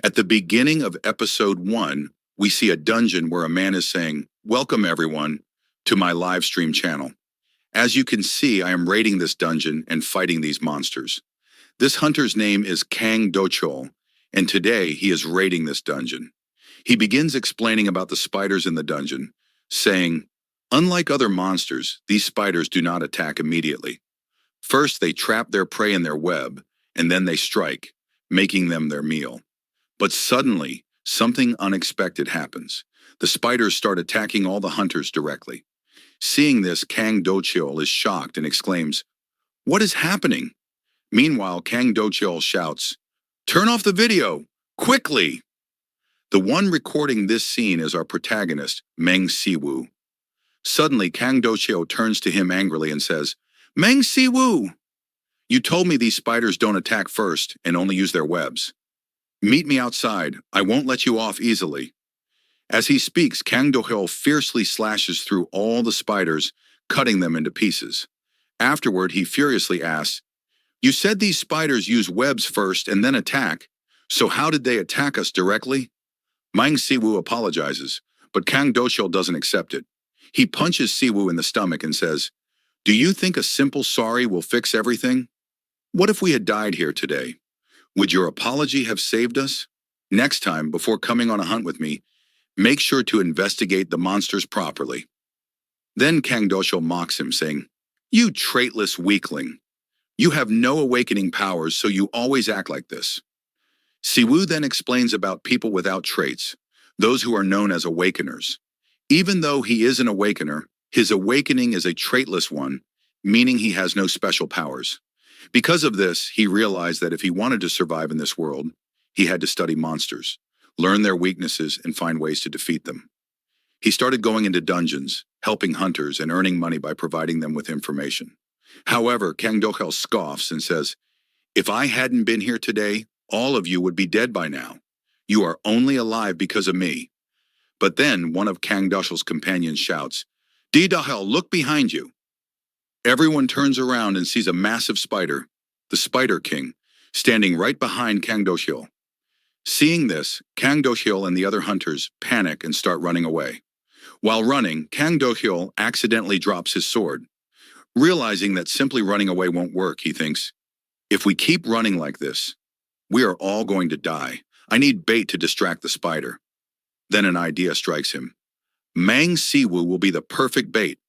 At the beginning of episode 1, we see a dungeon where a man is saying, "Welcome everyone to my live stream channel. As you can see, I am raiding this dungeon and fighting these monsters. This hunter's name is Kang Dool, and today he is raiding this dungeon." He begins explaining about the spiders in the dungeon, saying, "Unlike other monsters, these spiders do not attack immediately. First, they trap their prey in their web, and then they strike, making them their meal. But suddenly, something unexpected happens. The spiders start attacking all the hunters directly. Seeing this, Kang Dool is shocked and exclaims, 'What is happening?' Meanwhile, Kang Dool shouts, 'Turn off the video! Quickly!' The one recording this scene is our protagonist, Meng Siwoo. Suddenly, Kang Dool turns to him angrily and says, 'Meng Siwoo! You told me these spiders don't attack first and only use their webs. Meet me outside. I won't let you off easily.' As he speaks, Kang Dool fiercely slashes through all the spiders, cutting them into pieces. Afterward, he furiously asks, 'You said these spiders use webs first and then attack, so how did they attack us directly?' Meng Siwoo apologizes, but Kang Dool doesn't accept it. He punches Siwoo in the stomach and says, 'Do you think a simple sorry will fix everything? What if we had died here today? Would your apology have saved us? Next time, before coming on a hunt with me, make sure to investigate the monsters properly.' Then Kang Dool mocks him, saying, 'You traitless weakling. You have no awakening powers, so you always act like this.' Siwoo then explains about people without traits, those who are known as awakeners. Even though he is an awakener, his awakening is a traitless one, meaning he has no special powers. Because of this, he realized that if he wanted to survive in this world, he had to study monsters, learn their weaknesses, and find ways to defeat them. He started going into dungeons, helping hunters, and earning money by providing them with information. However, Kang Dool scoffs and says, 'If I hadn't been here today, all of you would be dead by now. You are only alive because of me.' But then one of Kang Dool's companions shouts, 'Dool, look behind you.' Everyone turns around and sees a massive spider, the Spider King, standing right behind Kang Dool. Seeing this, Kang Dool and the other hunters panic and start running away. While running, Kang Dool accidentally drops his sword. Realizing that simply running away won't work, he thinks, 'If we keep running like this, we are all going to die. I need bait to distract the spider.' Then an idea strikes him. Meng Siwoo will be the perfect bait.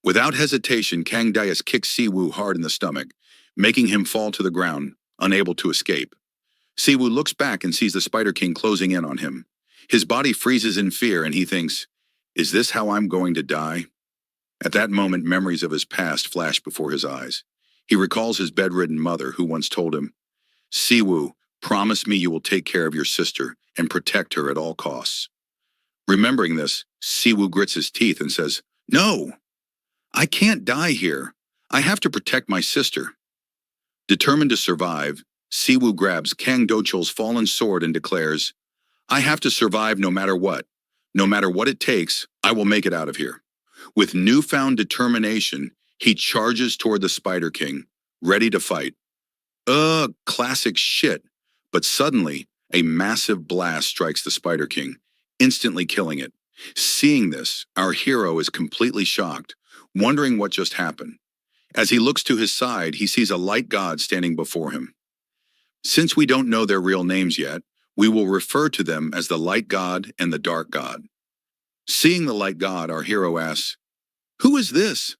Without hesitation, Kang Dool kicks Siwoo hard in the stomach, making him fall to the ground, unable to escape. Siwoo looks back and sees the Spider King closing in on him. His body freezes in fear and he thinks, 'Is this how I'm going to die?' At that moment, memories of his past flash before his eyes. He recalls his bedridden mother who once told him, 'Siwoo, promise me you will take care of your sister and protect her at all costs.' Remembering this, Siwoo grits his teeth and says, 'No! I can't die here. I have to protect my sister.' Determined to survive, Siwoo grabs Kang Dool's fallen sword and declares, 'I have to survive no matter what. No matter what it takes, I will make it out of here.' With newfound determination, he charges toward the Spider King, ready to fight. Classic shit. But suddenly, a massive blast strikes the Spider King, instantly killing it. Seeing this, our hero is completely shocked, wondering what just happened. As he looks to his side, he sees a light god standing before him. Since we don't know their real names yet, we will refer to them as the light god and the dark god. Seeing the light god, our hero asks, 'Who is this?'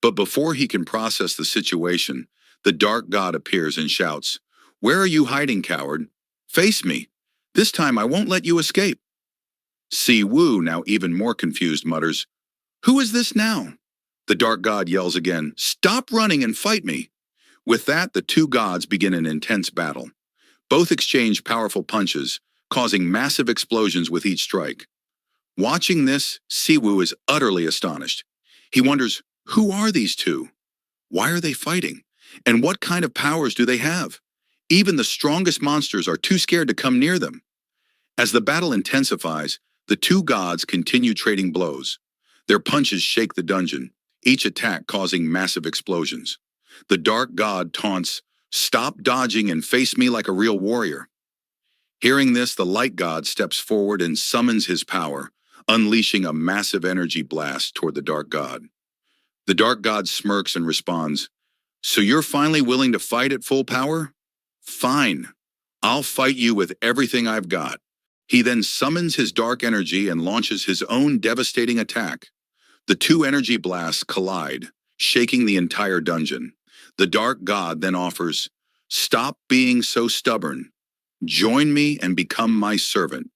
But before he can process the situation, the dark god appears and shouts, 'Where are you hiding, coward? Face me. This time I won't let you escape.' Siwoo, now even more confused, mutters, 'Who is this now?' The dark god yells again, 'Stop running and fight me.' With that, the two gods begin an intense battle. Both exchange powerful punches, causing massive explosions with each strike. Watching this, Siwoo is utterly astonished. He wonders, who are these two? Why are they fighting? And what kind of powers do they have? Even the strongest monsters are too scared to come near them. As the battle intensifies, the two gods continue trading blows. Their punches shake the dungeon, each attack causing massive explosions. The dark god taunts, "Stop dodging and face me like a real warrior." Hearing this, the light god steps forward and summons his power, unleashing a massive energy blast toward the dark god. The dark god smirks and responds, "So you're finally willing to fight at full power? Fine. I'll fight you with everything I've got." He then summons his dark energy and launches his own devastating attack. The two energy blasts collide, shaking the entire dungeon. The dark god then offers, "Stop being so stubborn. Join me and become my servant.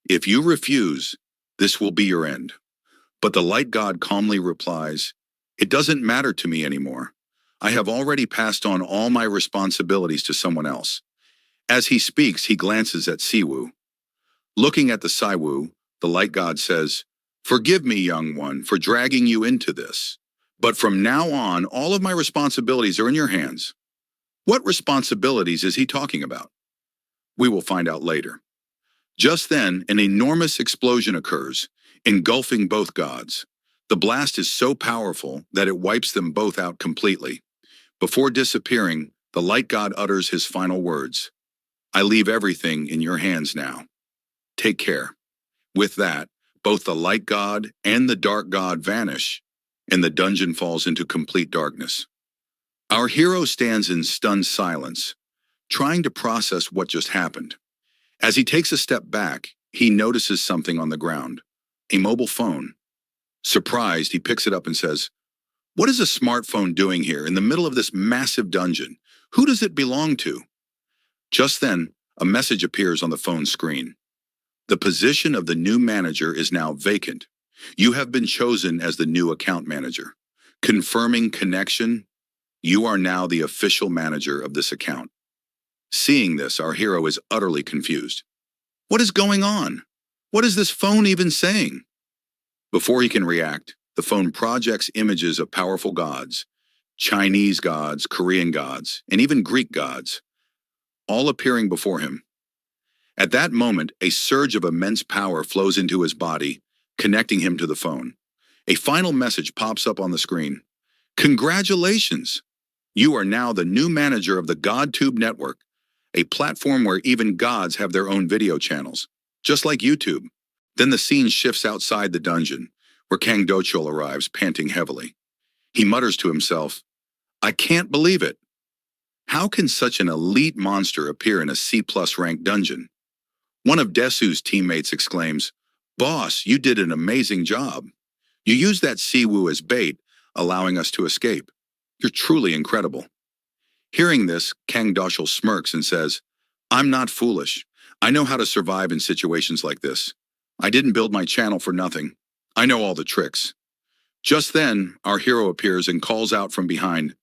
If you refuse, this will be your end." But the light god calmly replies, "It doesn't matter to me anymore. I have already passed on all my responsibilities to someone else." As he speaks, he glances at Siwoo. Looking at the Siwoo, the light god says, "Forgive me, young one, for dragging you into this. But from now on, all of my responsibilities are in your hands." What responsibilities is he talking about? We will find out later. Just then, an enormous explosion occurs, engulfing both gods. The blast is so powerful that it wipes them both out completely. Before disappearing, the light god utters his final words, "I leave everything in your hands now. Take care." With that, both the light god and the dark god vanish, and the dungeon falls into complete darkness. Our hero stands in stunned silence, trying to process what just happened. As he takes a step back, he notices something on the ground, a mobile phone. Surprised, he picks it up and says, "What is a smartphone doing here in the middle of this massive dungeon? Who does it belong to?" Just then, a message appears on the phone screen. "The position of the new manager is now vacant. You have been chosen as the new account manager. Confirming connection, you are now the official manager of this account." Seeing this, our hero is utterly confused. What is going on? What is this phone even saying? Before he can react, the phone projects images of powerful gods, Chinese gods, Korean gods, and even Greek gods, all appearing before him. At that moment, a surge of immense power flows into his body, connecting him to the phone. A final message pops up on the screen. "Congratulations! You are now the new manager of the GodTube network, a platform where even gods have their own video channels, just like YouTube." Then the scene shifts outside the dungeon, where Kang Dool arrives, panting heavily. He mutters to himself, "I can't believe it. How can such an elite monster appear in a C+ ranked dungeon?" One of Desu's teammates exclaims, "Boss, you did an amazing job. You used that Siwoo as bait, allowing us to escape. You're truly incredible." Hearing this, Kang Dool smirks and says, "I'm not foolish. I know how to survive in situations like this. I didn't build my channel for nothing. I know all the tricks." Just then, our hero appears and calls out from behind,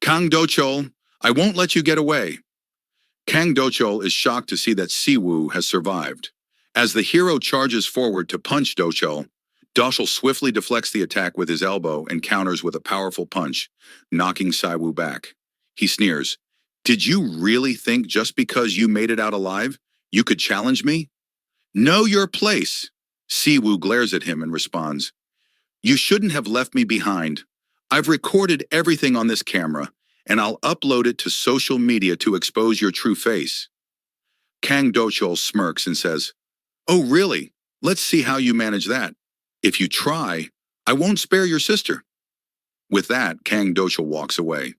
"Kang Dool, I won't let you get away." Kang Dool is shocked to see that Siwoo has survived. As the hero charges forward to punch Dool swiftly deflects the attack with his elbow and counters with a powerful punch, knocking Siwoo back. He sneers, "Did you really think just because you made it out alive, you could challenge me? Know your place." Siwoo glares at him and responds, "You shouldn't have left me behind. I've recorded everything on this camera, and I'll upload it to social media to expose your true face." Kang Dool smirks and says, "Oh really? Let's see how you manage that. If you try, I won't spare your sister." With that, Kang Dool walks away.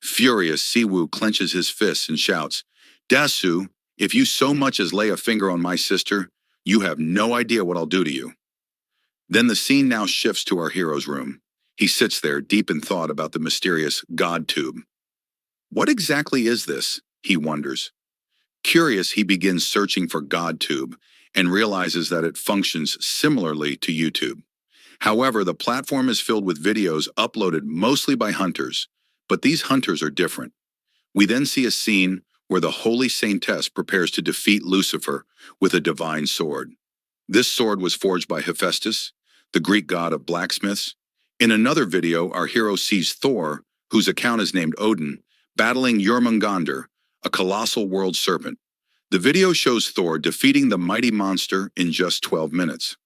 Furious, Siwoo clenches his fists and shouts, "Desu, if you so much as lay a finger on my sister, you have no idea what I'll do to you." Then the scene now shifts to our hero's room. He sits there, deep in thought about the mysterious GodTube. What exactly is this? He wonders. Curious, he begins searching for GodTube and realizes that it functions similarly to YouTube. However, the platform is filled with videos uploaded mostly by hunters, but these hunters are different. We then see a scene where the holy saintess prepares to defeat Lucifer with a divine sword. This sword was forged by Hephaestus, the Greek god of blacksmiths. In another video, our hero sees Thor, whose account is named Odin, battling Jormungandr, a colossal world serpent. The video shows Thor defeating the mighty monster in just 12 minutes.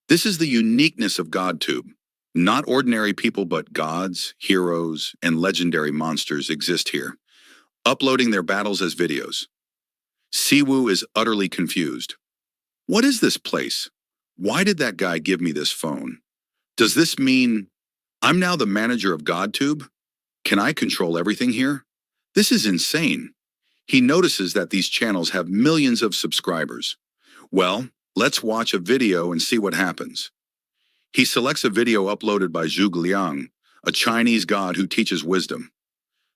This is the uniqueness of GodTube. Not ordinary people, but gods, heroes, and legendary monsters exist here, uploading their battles as videos. Siwoo is utterly confused. What is this place? Why did that guy give me this phone? Does this mean I'm now the manager of GodTube? Can I control everything here? This is insane. He notices that these channels have millions of subscribers. Well, let's watch a video and see what happens. He selects a video uploaded by Zhuge Liang, a Chinese god who teaches wisdom.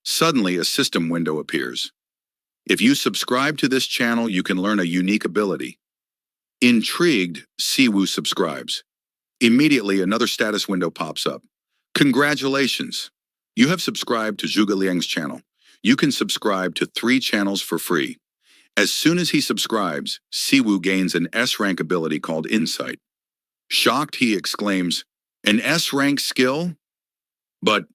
Suddenly, a system window appears. If you subscribe to this channel, you can learn a unique ability. Intrigued, Siwoo subscribes. Immediately, another status window pops up. Congratulations! You have subscribed to Zhuge Liang's channel. You can subscribe to 3 channels for free. As soon as he subscribes, Siwoo gains an S-rank ability called Insight. Shocked, he exclaims, "An S-rank skill?" But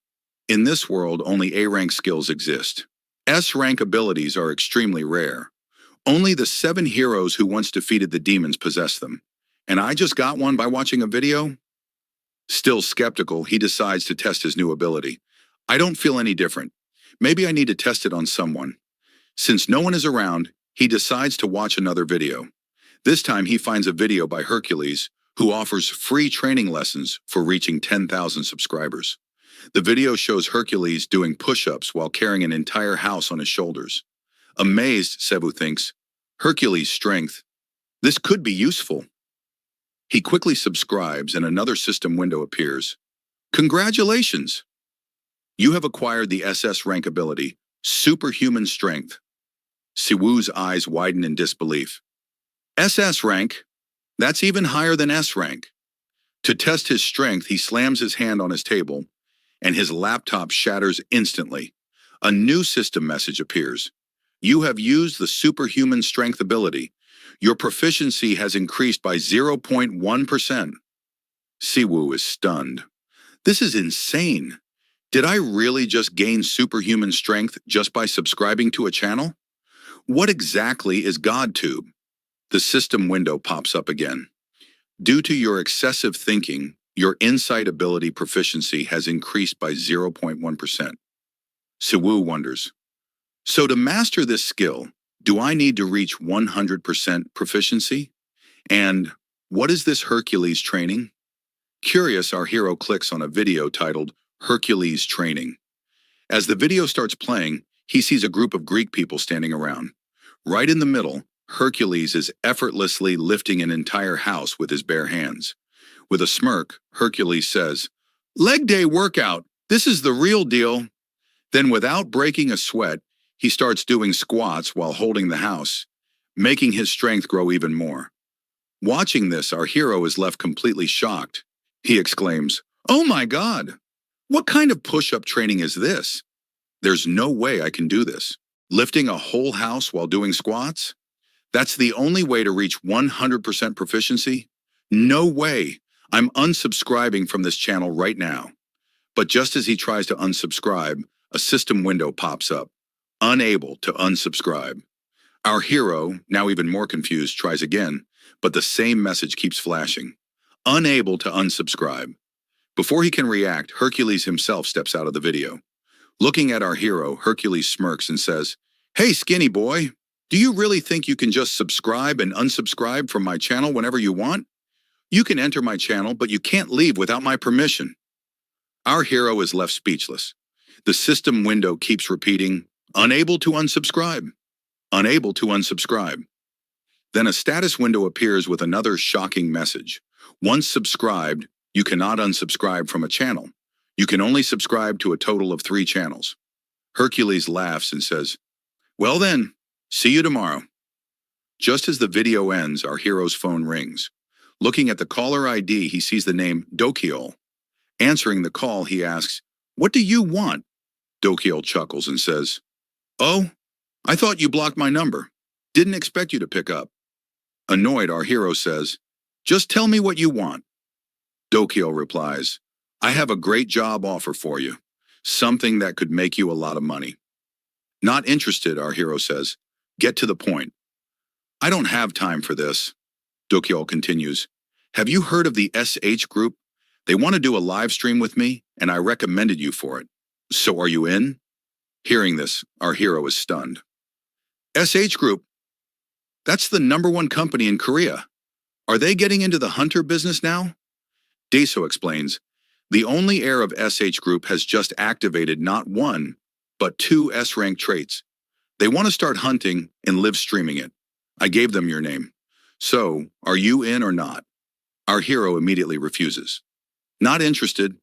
in this world, only A-rank skills exist. S-rank abilities are extremely rare. Only the 7 heroes who once defeated the demons possess them. And I just got one by watching a video? Still skeptical, he decides to test his new ability. I don't feel any different. Maybe I need to test it on someone. Since no one is around, he decides to watch another video. This time he finds a video by Hercules, who offers free training lessons for reaching 10,000 subscribers. The video shows Hercules doing push-ups while carrying an entire house on his shoulders. Amazed, Siwoo thinks, Hercules' strength. This could be useful. He quickly subscribes and another system window appears. Congratulations! You have acquired the SS rank ability, Superhuman Strength. Siwoo's eyes widen in disbelief. SS rank? That's even higher than S rank. To test his strength, he slams his hand on his table, and his laptop shatters instantly. A new system message appears. You have used the Superhuman Strength ability. Your proficiency has increased by 0.1%. Siwoo is stunned. This is insane. Did I really just gain superhuman strength just by subscribing to a channel? What exactly is GodTube? The system window pops up again. Due to your excessive thinking, your insight ability proficiency has increased by 0.1%. Siwoo wonders, so to master this skill, do I need to reach 100% proficiency? And what is this Hercules training? Curious, our hero clicks on a video titled Hercules Training. As the video starts playing, he sees a group of Greek people standing around. Right in the middle, Hercules is effortlessly lifting an entire house with his bare hands. With a smirk, Hercules says, "Leg day workout, this is the real deal." Then without breaking a sweat, he starts doing squats while holding the house, making his strength grow even more. Watching this, our hero is left completely shocked. He exclaims, "Oh my God! What kind of push-up training is this? There's no way I can do this. Lifting a whole house while doing squats? That's the only way to reach 100% proficiency? No way! I'm unsubscribing from this channel right now." But just as he tries to unsubscribe, a system window pops up. Unable to unsubscribe. Our hero, now even more confused, tries again, but the same message keeps flashing. Unable to unsubscribe. Before he can react, Hercules himself steps out of the video. Looking at our hero, Hercules smirks and says, "Hey, skinny boy, do you really think you can just subscribe and unsubscribe from my channel whenever you want? You can enter my channel, but you can't leave without my permission." Our hero is left speechless. The system window keeps repeating, "Unable to unsubscribe. Unable to unsubscribe." Then a status window appears with another shocking message. Once subscribed, you cannot unsubscribe from a channel. You can only subscribe to a total of 3 channels. Hercules laughs and says, "Well then, see you tomorrow." Just as the video ends, our hero's phone rings. Looking at the caller ID, he sees the name Dokiol. Answering the call, he asks, "What do you want?" Dokiol chuckles and says, "Oh, I thought you blocked my number. Didn't expect you to pick up." Annoyed, our hero says, "Just tell me what you want." Dokiol replies, "I have a great job offer for you. Something that could make you a lot of money." Not interested, our hero says. "Get to the point." "I don't have time for this." Dokiol continues, "Have you heard of the SH group? They want to do a live stream with me, and I recommended you for it. So are you in?" Hearing this, our hero is stunned. "SH group? That's the #1 company in Korea. Are they getting into the hunter business now? Daeso explains, the only heir of SH Group has just activated not one, but 2 S-rank traits. They want to start hunting and live streaming it. I gave them your name. So, are you in or not? Our hero immediately refuses. Not interested.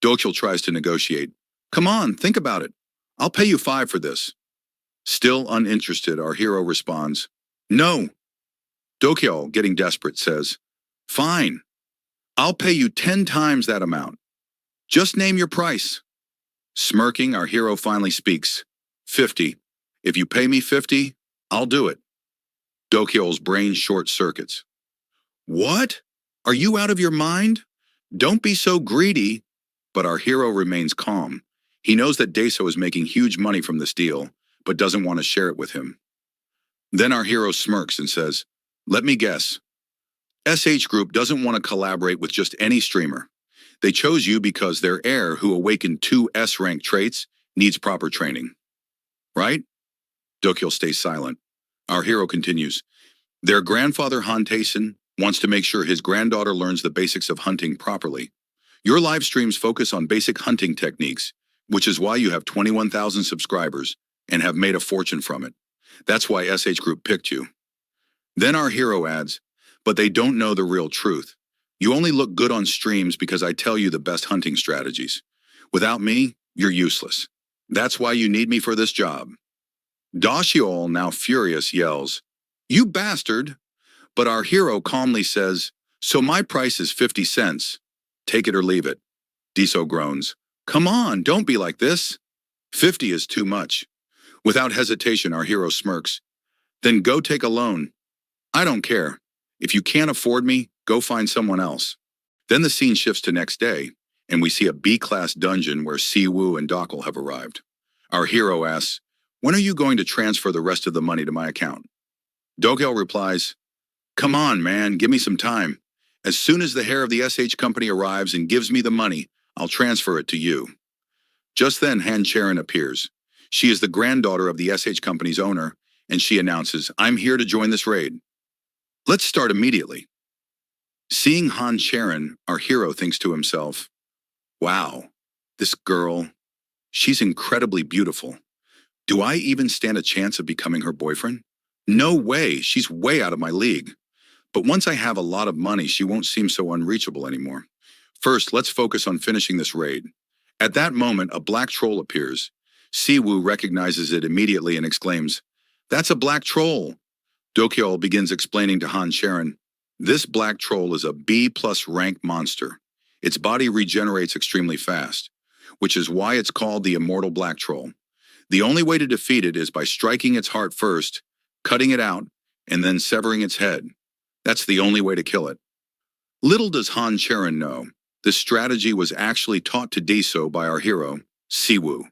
Dokyeol tries to negotiate. Come on, think about it. I'll pay you 5 for this. Still uninterested, our hero responds, no. Dokyeol, getting desperate, says, fine. I'll pay you 10 times that amount. Just name your price. Smirking, our hero finally speaks. 50. If you pay me 50, I'll do it. Dokyeol's brain short circuits. What? Are you out of your mind? Don't be so greedy. But our hero remains calm. He knows that Daeso is making huge money from this deal, but doesn't want to share it with him. Then our hero smirks and says, let me guess. SH Group doesn't want to collaborate with just any streamer. They chose you because their heir, who awakened 2 S-rank traits, needs proper training. Right? Dokyeol stays silent. Our hero continues. Their grandfather Han Taeson wants to make sure his granddaughter learns the basics of hunting properly. Your live streams focus on basic hunting techniques, which is why you have 21,000 subscribers and have made a fortune from it. That's why SH Group picked you. Then our hero adds, but they don't know the real truth. You only look good on streams because I tell you the best hunting strategies. Without me, you're useless. That's why you need me for this job. Daeso, now furious, yells, you bastard! But our hero calmly says, so my price is 50 cents. Take it or leave it. Daeso groans, come on, don't be like this. 50 is too much. Without hesitation, our hero smirks. Then go take a loan. I don't care. If you can't afford me, go find someone else. Then the scene shifts to next day, and we see a B-class dungeon where Siwoo and Dokyeol have arrived. Our hero asks, when are you going to transfer the rest of the money to my account? Dokyeol replies, come on, man, give me some time. As soon as the heir of the SH company arrives and gives me the money, I'll transfer it to you. Just then, Han Charon appears. She is the granddaughter of the SH company's owner, and she announces, I'm here to join this raid. Let's start immediately. Seeing Han Charon, our hero thinks to himself, wow, this girl, she's incredibly beautiful. Do I even stand a chance of becoming her boyfriend? No way, she's way out of my league. But once I have a lot of money, she won't seem so unreachable anymore. First, let's focus on finishing this raid. At that moment, a black troll appears. Siwoo recognizes it immediately and exclaims, that's a black troll. Dokyeol begins explaining to Han Charon, this black troll is a B+ rank monster. Its body regenerates extremely fast, which is why it's called the immortal black troll. The only way to defeat it is by striking its heart first, cutting it out, and then severing its head. That's the only way to kill it. Little does Han Charon know, this strategy was actually taught to Daeso by our hero, Siwoo.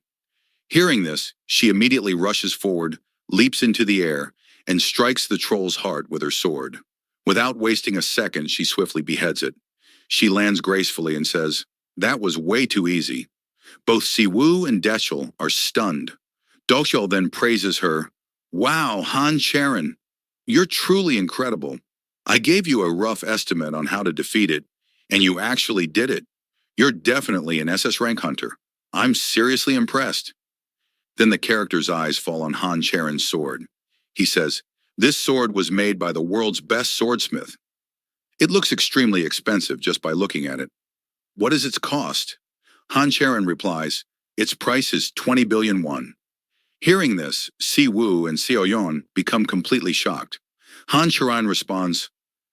Hearing this, she immediately rushes forward, leaps into the air, and strikes the troll's heart with her sword. Without wasting a second, she swiftly beheads it. She lands gracefully and says, that was way too easy. Both Siwoo and Daeso are stunned. Dokyeol then praises her, wow, Han Charon, you're truly incredible. I gave you a rough estimate on how to defeat it, and you actually did it. You're definitely an SS rank hunter. I'm seriously impressed. Then the character's eyes fall on Han Charon's sword. He says, this sword was made by the world's best swordsmith. It looks extremely expensive just by looking at it. What is its cost? Han Charon replies, its price is 20 billion won. Hearing this, Siwoo and Seoyeon become completely shocked. Han Charon responds,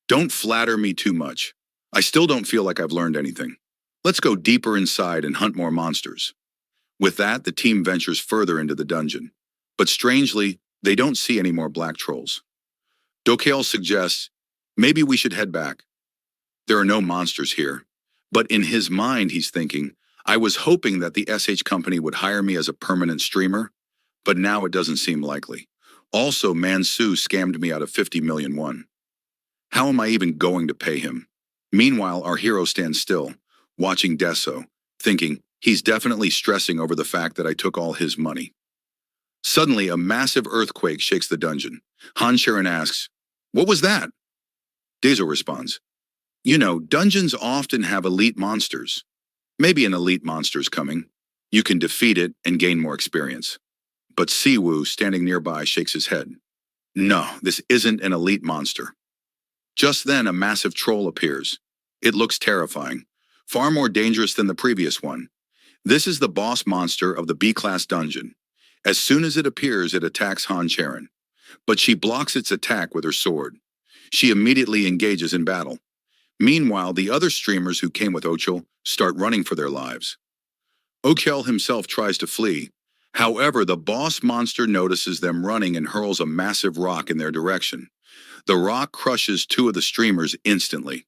don't flatter me too much. I still don't feel like I've learned anything. Let's go deeper inside and hunt more monsters. With that, the team ventures further into the dungeon. But strangely, they don't see any more black trolls. Dokyeol suggests, maybe we should head back. There are no monsters here. But in his mind, he's thinking, I was hoping that the SH company would hire me as a permanent streamer, but now it doesn't seem likely. Also, Mansu scammed me out of 50 million won. How am I even going to pay him? Meanwhile, our hero stands still, watching Daeso, thinking, he's definitely stressing over the fact that I took all his money. Suddenly, a massive earthquake shakes the dungeon. Han Sharon asks, "What was that?" Dazo responds, "You know, dungeons often have elite monsters. Maybe an elite monster's coming. You can defeat it and gain more experience." But Siwoo, standing nearby, shakes his head. "No, this isn't an elite monster." Just then, a massive troll appears. It looks terrifying, far more dangerous than the previous one. This is the boss monster of the B-class dungeon. As soon as it appears, it attacks Han Charon. But she blocks its attack with her sword. She immediately engages in battle. Meanwhile, the other streamers who came with Ochel start running for their lives. Ochel himself tries to flee. However, the boss monster notices them running and hurls a massive rock in their direction. The rock crushes two of the streamers instantly.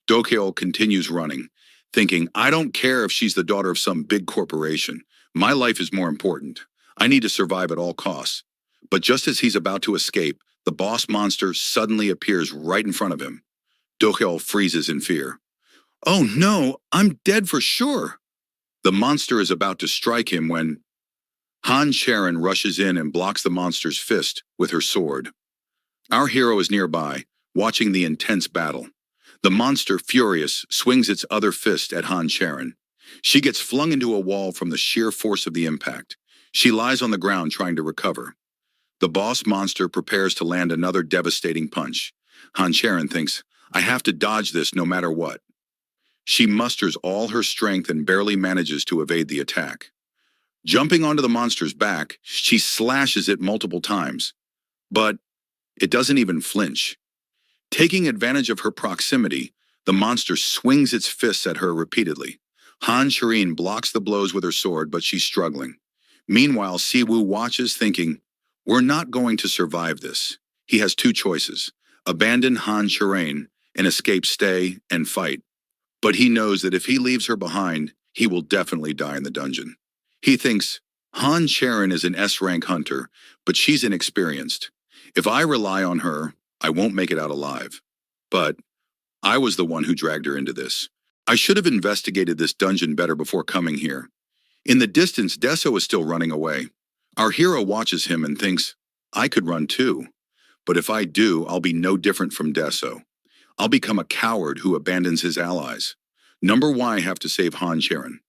Dokyeol continues running, thinking, "I don't care if she's the daughter of some big corporation. My life is more important. I need to survive at all costs." But just as he's about to escape, the boss monster suddenly appears right in front of him. Dokyeol freezes in fear. "Oh no, I'm dead for sure." The monster is about to strike him when Han Charon rushes in and blocks the monster's fist with her sword. Our hero is nearby, watching the intense battle. The monster, furious, swings its other fist at Han Charon. She gets flung into a wall from the sheer force of the impact. She lies on the ground trying to recover. The boss monster prepares to land another devastating punch. Han Charon thinks, "I have to dodge this no matter what." She musters all her strength and barely manages to evade the attack. Jumping onto the monster's back, she slashes it multiple times. But it doesn't even flinch. Taking advantage of her proximity, the monster swings its fists at her repeatedly. Han Charon blocks the blows with her sword, but she's struggling. Meanwhile, Siwoo watches, thinking, "We're not going to survive this." He has two choices: abandon Han Charon and escape, stay, and fight. But he knows that if he leaves her behind, he will definitely die in the dungeon. He thinks, Han Charon is an S-rank hunter, but she's inexperienced. If I rely on her, I won't make it out alive. But I was the one who dragged her into this. I should have investigated this dungeon better before coming here. In the distance, Deso is still running away. Our hero watches him and thinks, "I could run too. But if I do, I'll be no different from Deso. I'll become a coward who abandons his allies. Number one, I have to save Han Charon."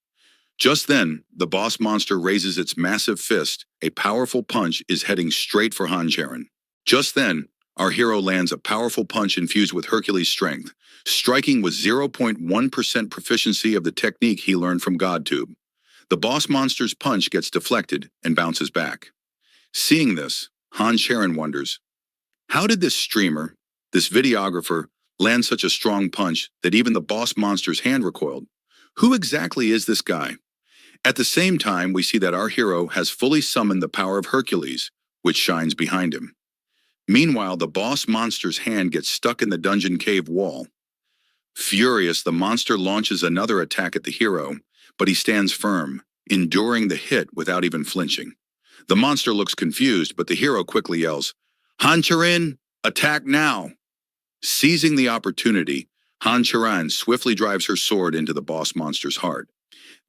Just then, the boss monster raises its massive fist. A powerful punch is heading straight for Han Charon. Just then, our hero lands a powerful punch infused with Hercules' strength, striking with 0.1% proficiency of the technique he learned from GodTube. The boss monster's punch gets deflected and bounces back. Seeing this, Han Charon wonders, how did this streamer, this videographer, land such a strong punch that even the boss monster's hand recoiled? Who exactly is this guy? At the same time, we see that our hero has fully summoned the power of Hercules, which shines behind him. Meanwhile, the boss monster's hand gets stuck in the dungeon cave wall. Furious, the monster launches another attack at the hero, but he stands firm, enduring the hit without even flinching. The monster looks confused, but the hero quickly yells, "Han Charon, attack now!" Seizing the opportunity, Han Charon swiftly drives her sword into the boss monster's heart.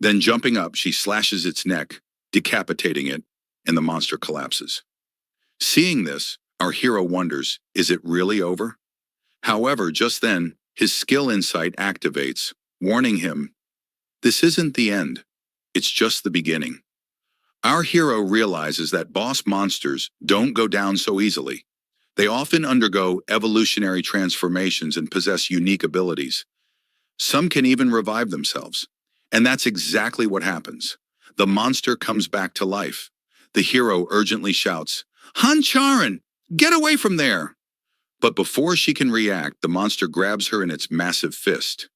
Then jumping up, she slashes its neck, decapitating it, and the monster collapses. Seeing this, our hero wonders, is it really over? However, just then, his skill insight activates, warning him, this isn't the end, it's just the beginning. Our hero realizes that boss monsters don't go down so easily. They often undergo evolutionary transformations and possess unique abilities. Some can even revive themselves. And that's exactly what happens. The monster comes back to life. The hero urgently shouts, "Han Charon, get away from there!" But before she can react, the monster grabs her in its massive fist.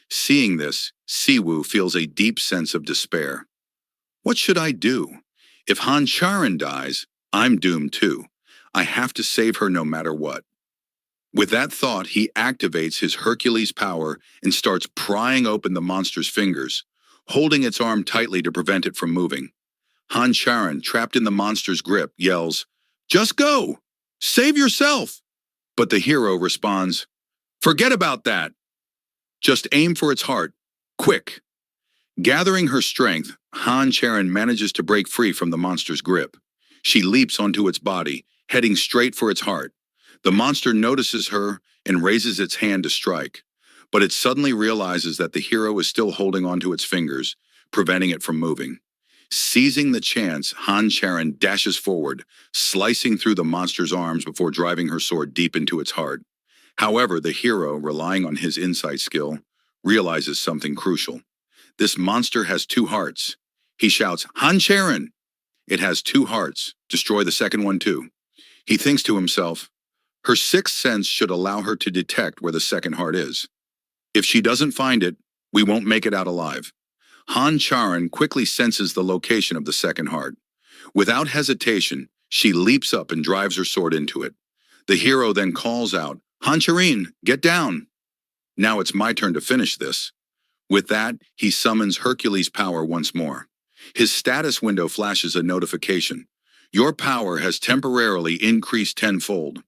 Seeing this, Siwoo feels a deep sense of despair. What should I do? If Han Charon dies, I'm doomed too. I have to save her no matter what. With that thought, he activates his Hercules power and starts prying open the monster's fingers, holding its arm tightly to prevent it from moving. Han Charon, trapped in the monster's grip, yells, "Just go! Save yourself!" But the hero responds, "Forget about that! Just aim for its heart, quick!" Gathering her strength, Han Charon manages to break free from the monster's grip. She leaps onto its body, heading straight for its heart. The monster notices her and raises its hand to strike, but it suddenly realizes that the hero is still holding onto its fingers, preventing it from moving. Seizing the chance, Han Charon dashes forward, slicing through the monster's arms before driving her sword deep into its heart. However, the hero, relying on his insight skill, realizes something crucial. This monster has two hearts. He shouts, Han Charon! It has two hearts. Destroy the second one too. He thinks to himself, her sixth sense should allow her to detect where the second heart is. If she doesn't find it, we won't make it out alive. Han Charon quickly senses the location of the second heart. Without hesitation, she leaps up and drives her sword into it. The hero then calls out, Han Charon, get down! Now it's my turn to finish this. With that, he summons Hercules' power once more. His status window flashes a notification. Your power has temporarily increased tenfold.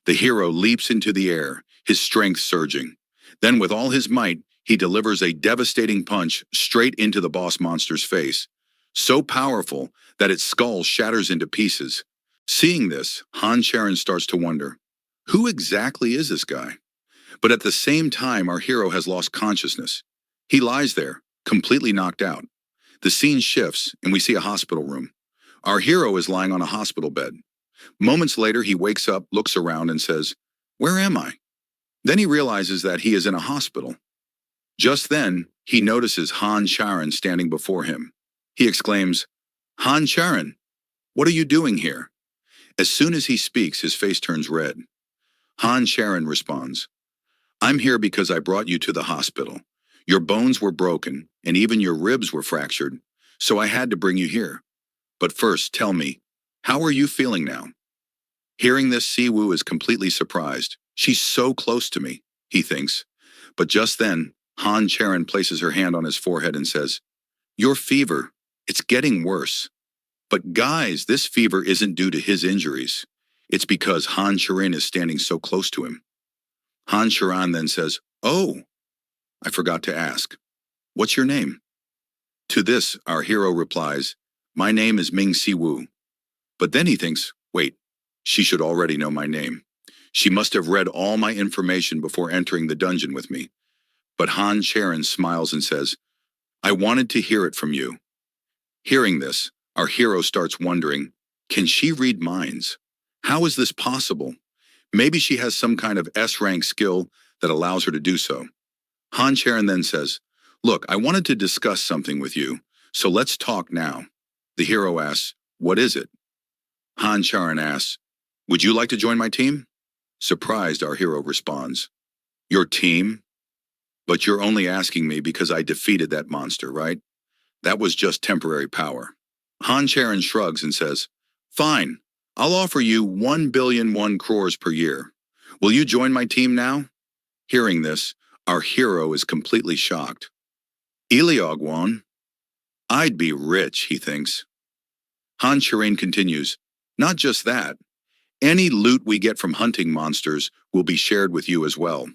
The hero leaps into the air, his strength surging. Then with all his might, he delivers a devastating punch straight into the boss monster's face, so powerful that its skull shatters into pieces. Seeing this, Han Charon starts to wonder, who exactly is this guy? But at the same time, our hero has lost consciousness. He lies there, completely knocked out. The scene shifts, and we see a hospital room. Our hero is lying on a hospital bed. Moments later, he wakes up, looks around, and says, where am I? Then he realizes that he is in a hospital. Just then, he notices Han Charon standing before him. He exclaims, Han Charon, what are you doing here? As soon as he speaks, his face turns red. Han Charon responds, I'm here because I brought you to the hospital. Your bones were broken, and even your ribs were fractured, so I had to bring you here. But first, tell me, how are you feeling now? Hearing this, Siwoo is completely surprised. She's so close to me, he thinks. But just then, Han Charon places her hand on his forehead and says, your fever, it's getting worse. But guys, this fever isn't due to his injuries. It's because Han Charon is standing so close to him. Han Charon then says, oh, I forgot to ask. What's your name? To this, our hero replies, my name is Ming Siwoo. But then he thinks, wait, she should already know my name. She must have read all my information before entering the dungeon with me. But Han Charon smiles and says, I wanted to hear it from you. Hearing this, our hero starts wondering, can she read minds? How is this possible? Maybe she has some kind of S-rank skill that allows her to do so. Han Charon then says, look, I wanted to discuss something with you, so let's talk now. The hero asks, what is it? Han Charon asks, would you like to join my team? Surprised, our hero responds, your team? But you're only asking me because I defeated that monster, right? That was just temporary power. Han Charon shrugs and says, fine, I'll offer you 1,000,000,001 crores per year. Will you join my team now? Hearing this, our hero is completely shocked. Iliogwon? I'd be rich, he thinks. Han Charon continues, not just that. Any loot we get from hunting monsters will be shared with you as well.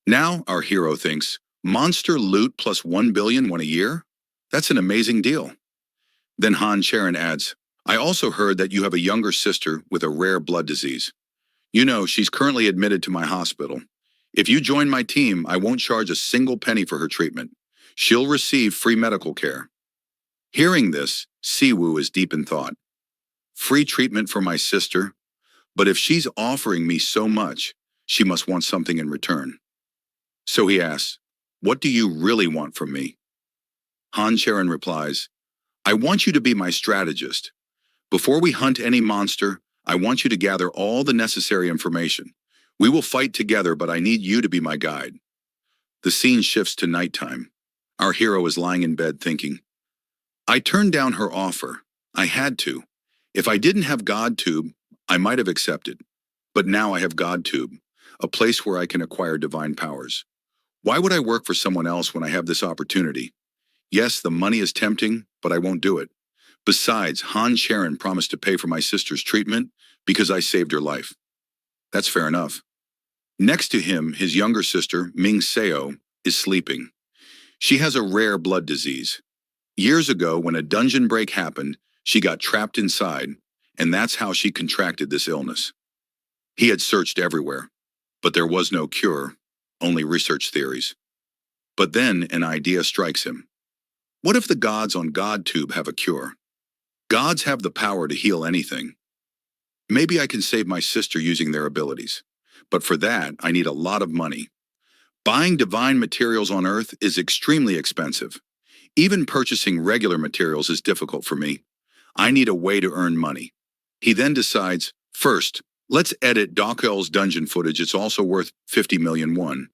Now, our hero thinks, monster loot plus 1,000,000,001 a year? That's an amazing deal. Then Han Charon adds, I also heard that you have a younger sister with a rare blood disease. You know, she's currently admitted to my hospital. If you join my team, I won't charge a single penny for her treatment. She'll receive free medical care. Hearing this, Siwoo is deep in thought. Free treatment for my sister? But if she's offering me so much, she must want something in return. So he asks, what do you really want from me? Han Charon replies, I want you to be my strategist. Before we hunt any monster, I want you to gather all the necessary information. We will fight together, but I need you to be my guide. The scene shifts to nighttime. Our hero is lying in bed thinking, I turned down her offer. I had to. If I didn't have GodTube, I might have accepted. But now I have GodTube, a place where I can acquire divine powers. Why would I work for someone else when I have this opportunity? Yes, the money is tempting, but I won't do it. Besides, Han Charon promised to pay for my sister's treatment because I saved her life. That's fair enough. Next to him, his younger sister, Ming Seo, is sleeping. She has a rare blood disease. Years ago, when a dungeon break happened, she got trapped inside, and that's how she contracted this illness. He had searched everywhere, but there was no cure, only research theories. But then an idea strikes him. What if the gods on GodTube have a cure? Gods have the power to heal anything. Maybe I can save my sister using their abilities. But for that, I need a lot of money. Buying divine materials on Earth is extremely expensive. Even purchasing regular materials is difficult for me. I need a way to earn money. He then decides, first, let's edit Dokel's dungeon footage. It's also worth 50 million won.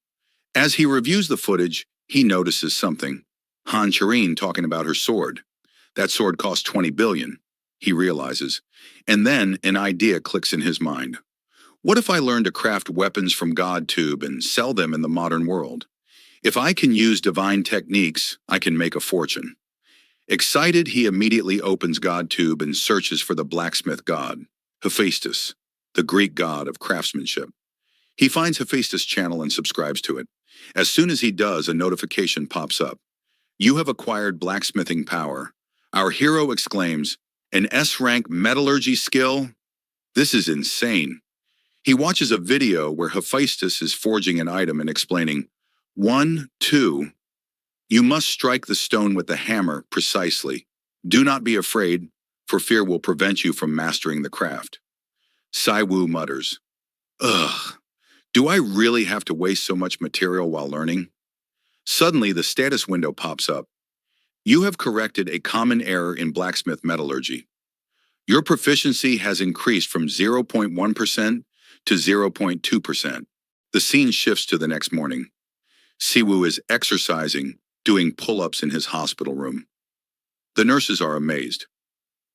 As he reviews the footage, he notices something. Han Charin talking about her sword. That sword cost 20 billion, he realizes. And then an idea clicks in his mind. What if I learn to craft weapons from GodTube and sell them in the modern world? If I can use divine techniques, I can make a fortune. Excited, he immediately opens GodTube and searches for the blacksmith god, Hephaestus, the Greek god of craftsmanship. He finds Hephaestus' channel and subscribes to it. As soon as he does, a notification pops up. You have acquired blacksmithing power. Our hero exclaims, an S-rank metallurgy skill? This is insane. He watches a video where Hephaestus is forging an item and explaining, 1, 2, you must strike the stone with the hammer precisely. Do not be afraid, for fear will prevent you from mastering the craft. Siwoo mutters, ugh, do I really have to waste so much material while learning? Suddenly, the status window pops up. You have corrected a common error in blacksmith metallurgy. Your proficiency has increased from 0.1% to 0.2%. The scene shifts to the next morning. Siwoo is exercising, doing pull-ups in his hospital room. The nurses are amazed.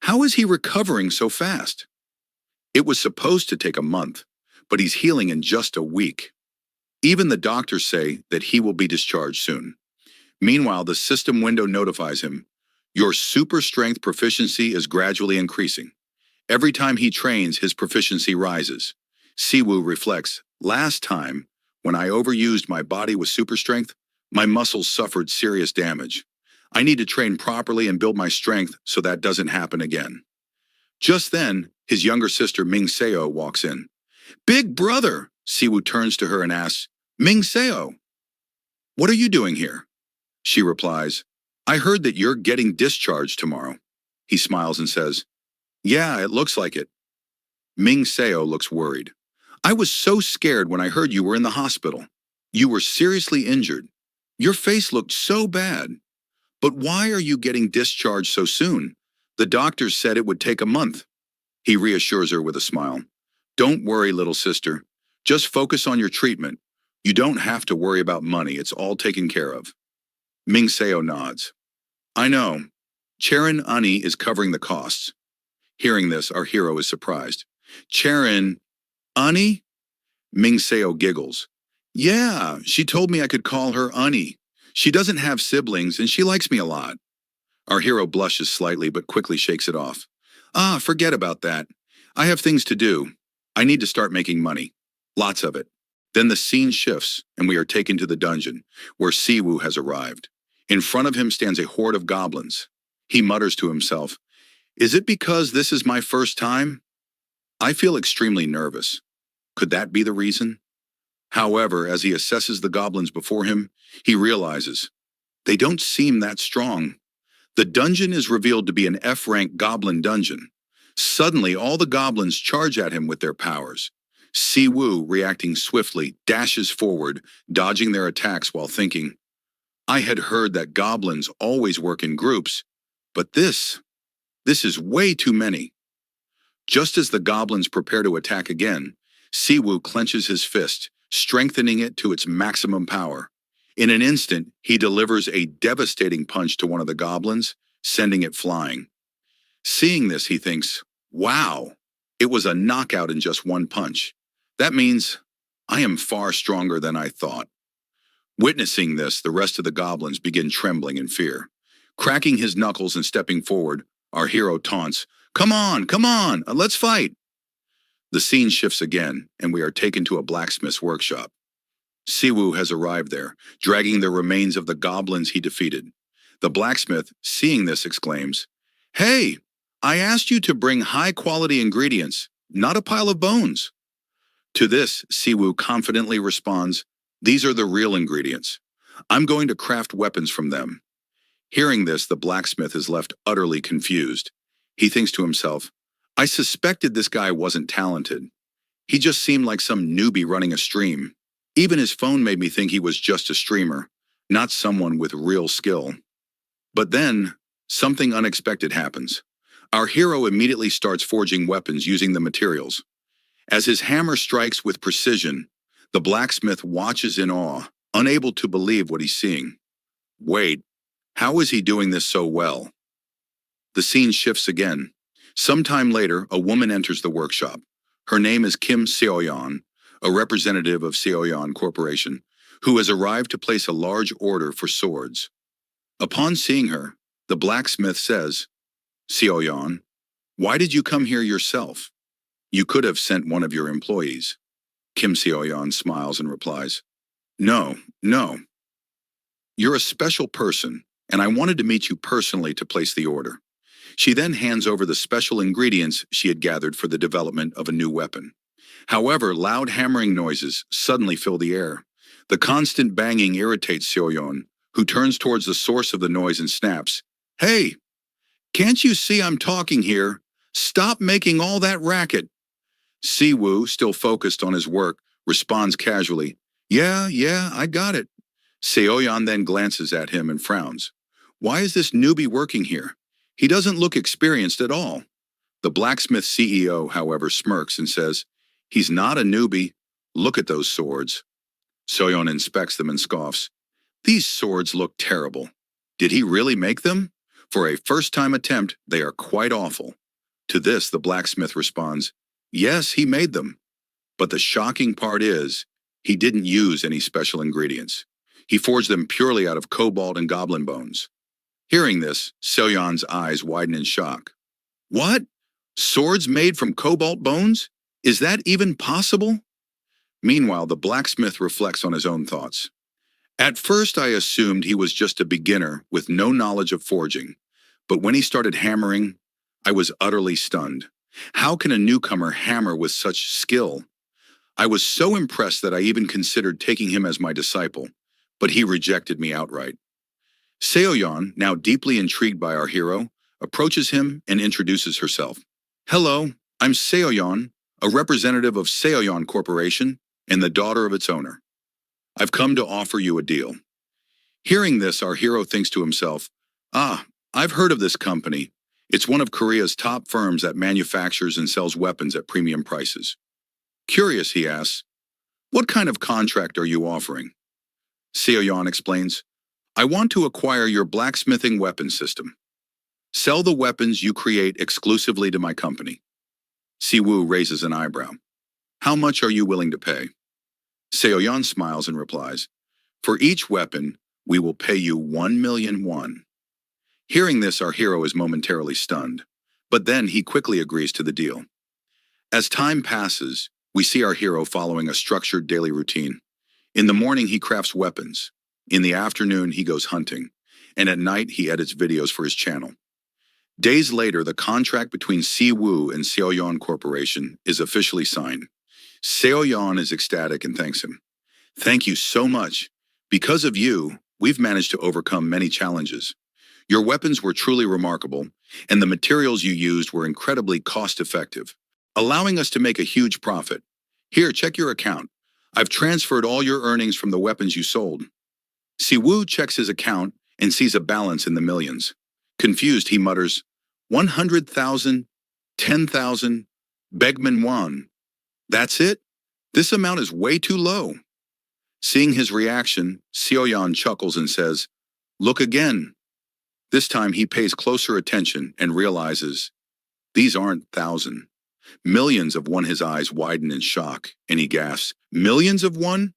How is he recovering so fast? It was supposed to take a month, but he's healing in just a week. Even the doctors say that he will be discharged soon. Meanwhile, the system window notifies him, your super strength proficiency is gradually increasing. Every time he trains, his proficiency rises. Siwoo reflects, last time, when I overused my body with super strength, my muscles suffered serious damage. I need to train properly and build my strength so that doesn't happen again. Just then, his younger sister Ming Seo walks in. Big brother! Siwoo turns to her and asks, Ming Seo, what are you doing here? She replies, I heard that you're getting discharged tomorrow. He smiles and says, yeah, it looks like it. Ming Seo looks worried. I was so scared when I heard you were in the hospital. You were seriously injured. Your face looked so bad. But why are you getting discharged so soon? The doctors said it would take a month. He reassures her with a smile. Don't worry, little sister. Just focus on your treatment. You don't have to worry about money. It's all taken care of. Ming Seo nods. I know. Charon Ani is covering the costs. Hearing this, our hero is surprised. Charon Ani? Ming Seo giggles. Yeah, she told me I could call her Ani. She doesn't have siblings and she likes me a lot. Our hero blushes slightly but quickly shakes it off. Ah, forget about that. I have things to do. I need to start making money. Lots of it. Then the scene shifts and we are taken to the dungeon where Siwoo has arrived. In front of him stands a horde of goblins. He mutters to himself, is it because this is my first time? I feel extremely nervous. Could that be the reason? However, as he assesses the goblins before him, he realizes they don't seem that strong. The dungeon is revealed to be an F-rank goblin dungeon. Suddenly, all the goblins charge at him with their powers. Siwoo, reacting swiftly, dashes forward, dodging their attacks while thinking, I had heard that goblins always work in groups, but this is way too many. Just as the goblins prepare to attack again, Siwoo clenches his fist, strengthening it to its maximum power. In an instant, he delivers a devastating punch to one of the goblins, sending it flying. Seeing this, he thinks, wow, it was a knockout in just one punch. That means I am far stronger than I thought. Witnessing this, the rest of the goblins begin trembling in fear. Cracking his knuckles and stepping forward, our hero taunts, come on, let's fight. The scene shifts again, and we are taken to a blacksmith's workshop. Siwoo has arrived there, dragging the remains of the goblins he defeated. The blacksmith, seeing this, exclaims, hey, I asked you to bring high-quality ingredients, not a pile of bones. To this, Siwoo confidently responds, these are the real ingredients. I'm going to craft weapons from them. Hearing this, the blacksmith is left utterly confused. He thinks to himself, I suspected this guy wasn't talented. He just seemed like some newbie running a stream. Even his phone made me think he was just a streamer, not someone with real skill. But then, something unexpected happens. Our hero immediately starts forging weapons using the materials. As his hammer strikes with precision, the blacksmith watches in awe, unable to believe what he's seeing. Wait, how is he doing this so well? The scene shifts again. Sometime later, a woman enters the workshop. Her name is Kim Seoyeon, a representative of Seoyeon Corporation, who has arrived to place a large order for swords. Upon seeing her, the blacksmith says, Seoyeon, why did you come here yourself? You could have sent one of your employees. Kim Seoyeon smiles and replies, No. You're a special person, and I wanted to meet you personally to place the order. She then hands over the special ingredients she had gathered for the development of a new weapon. However, loud hammering noises suddenly fill the air. The constant banging irritates Seoyeon, who turns towards the source of the noise and snaps, Hey! Can't you see I'm talking here? Stop making all that racket. Siwoo, still focused on his work, responds casually, Yeah, I got it. Seoyeon then glances at him and frowns. Why is this newbie working here? He doesn't look experienced at all. The blacksmith CEO, however, smirks and says, He's not a newbie. Look at those swords. Seoyeon inspects them and scoffs. These swords look terrible. Did he really make them? For a first-time attempt, they are quite awful. To this, the blacksmith responds, Yes, he made them. But the shocking part is, he didn't use any special ingredients. He forged them purely out of cobalt and goblin bones. Hearing this, Seoyeon's eyes widen in shock. What? Swords made from cobalt bones? Is that even possible? Meanwhile, the blacksmith reflects on his own thoughts. At first, I assumed he was just a beginner with no knowledge of forging. But when he started hammering, I was utterly stunned. How can a newcomer hammer with such skill? I was so impressed that I even considered taking him as my disciple, but he rejected me outright. Seoyeon, now deeply intrigued by our hero, approaches him and introduces herself. Hello, I'm Seoyeon, a representative of Seoyeon Corporation and the daughter of its owner. I've come to offer you a deal. Hearing this, our hero thinks to himself, I've heard of this company. It's one of Korea's top firms that manufactures and sells weapons at premium prices. Curious, he asks, what kind of contract are you offering? Seoyeon explains, I want to acquire your blacksmithing weapon system. Sell the weapons you create exclusively to my company. Siwoo raises an eyebrow. How much are you willing to pay? Seoyeon smiles and replies, For each weapon, we will pay you 1,000,000 won. Hearing this, our hero is momentarily stunned, but then he quickly agrees to the deal. As time passes, we see our hero following a structured daily routine. In the morning, he crafts weapons. In the afternoon, he goes hunting. And at night, he edits videos for his channel. Days later, the contract between Siwoo and Seoyeon Corporation is officially signed. Seoyeon is ecstatic and thanks him. Thank you so much. Because of you, we've managed to overcome many challenges. Your weapons were truly remarkable, and the materials you used were incredibly cost-effective, allowing us to make a huge profit. Here, check your account. I've transferred all your earnings from the weapons you sold. Siwoo checks his account and sees a balance in the millions. Confused, he mutters, 100,000, 10,000, Begman won. That's it? This amount is way too low. Seeing his reaction, Seoyeon chuckles and says, Look again. This time he pays closer attention and realizes, these aren't thousand. Millions of won. His eyes widen in shock, and he gasps, Millions of won?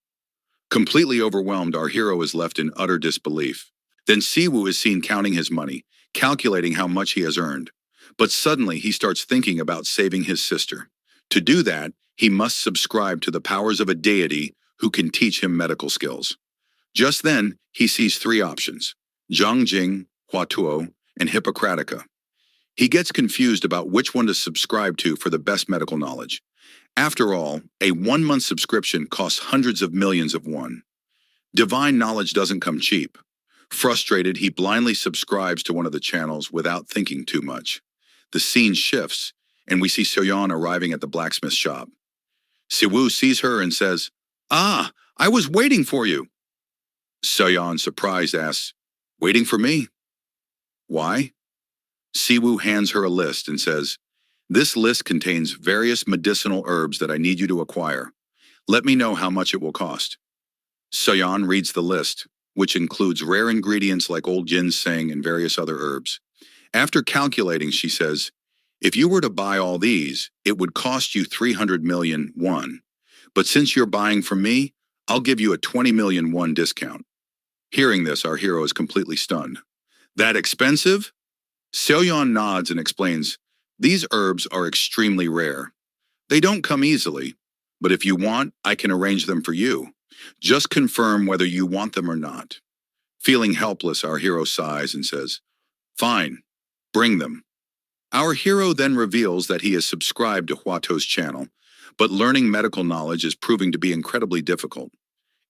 Completely overwhelmed, our hero is left in utter disbelief. Then Siwoo is seen counting his money, calculating how much he has earned. But suddenly he starts thinking about saving his sister. To do that, he must subscribe to the powers of a deity who can teach him medical skills. Just then, he sees three options, Zhongjing, Huatuo, and Hippocratica. He gets confused about which one to subscribe to for the best medical knowledge. After all, a 1-month subscription costs hundreds of millions of won. Divine knowledge doesn't come cheap. Frustrated, he blindly subscribes to one of the channels without thinking too much. The scene shifts, and we see Soyeon arriving at the blacksmith shop. Siwoo sees her and says, "Ah, I was waiting for you." Soyeon, surprised, asks, "Waiting for me? Why?" Siwoo hands her a list and says, "This list contains various medicinal herbs that I need you to acquire. Let me know how much it will cost." Soyeon reads the list, which includes rare ingredients like old ginseng and various other herbs. After calculating, she says, "If you were to buy all these, it would cost you 300 million won. But since you're buying from me, I'll give you a 20 million won discount." Hearing this, our hero is completely stunned. "That expensive?" Soyeon nods and explains, "These herbs are extremely rare. They don't come easily, but if you want, I can arrange them for you. Just confirm whether you want them or not." Feeling helpless, our hero sighs and says, "Fine, bring them." Our hero then reveals that he is subscribed to Hwato's channel, but learning medical knowledge is proving to be incredibly difficult.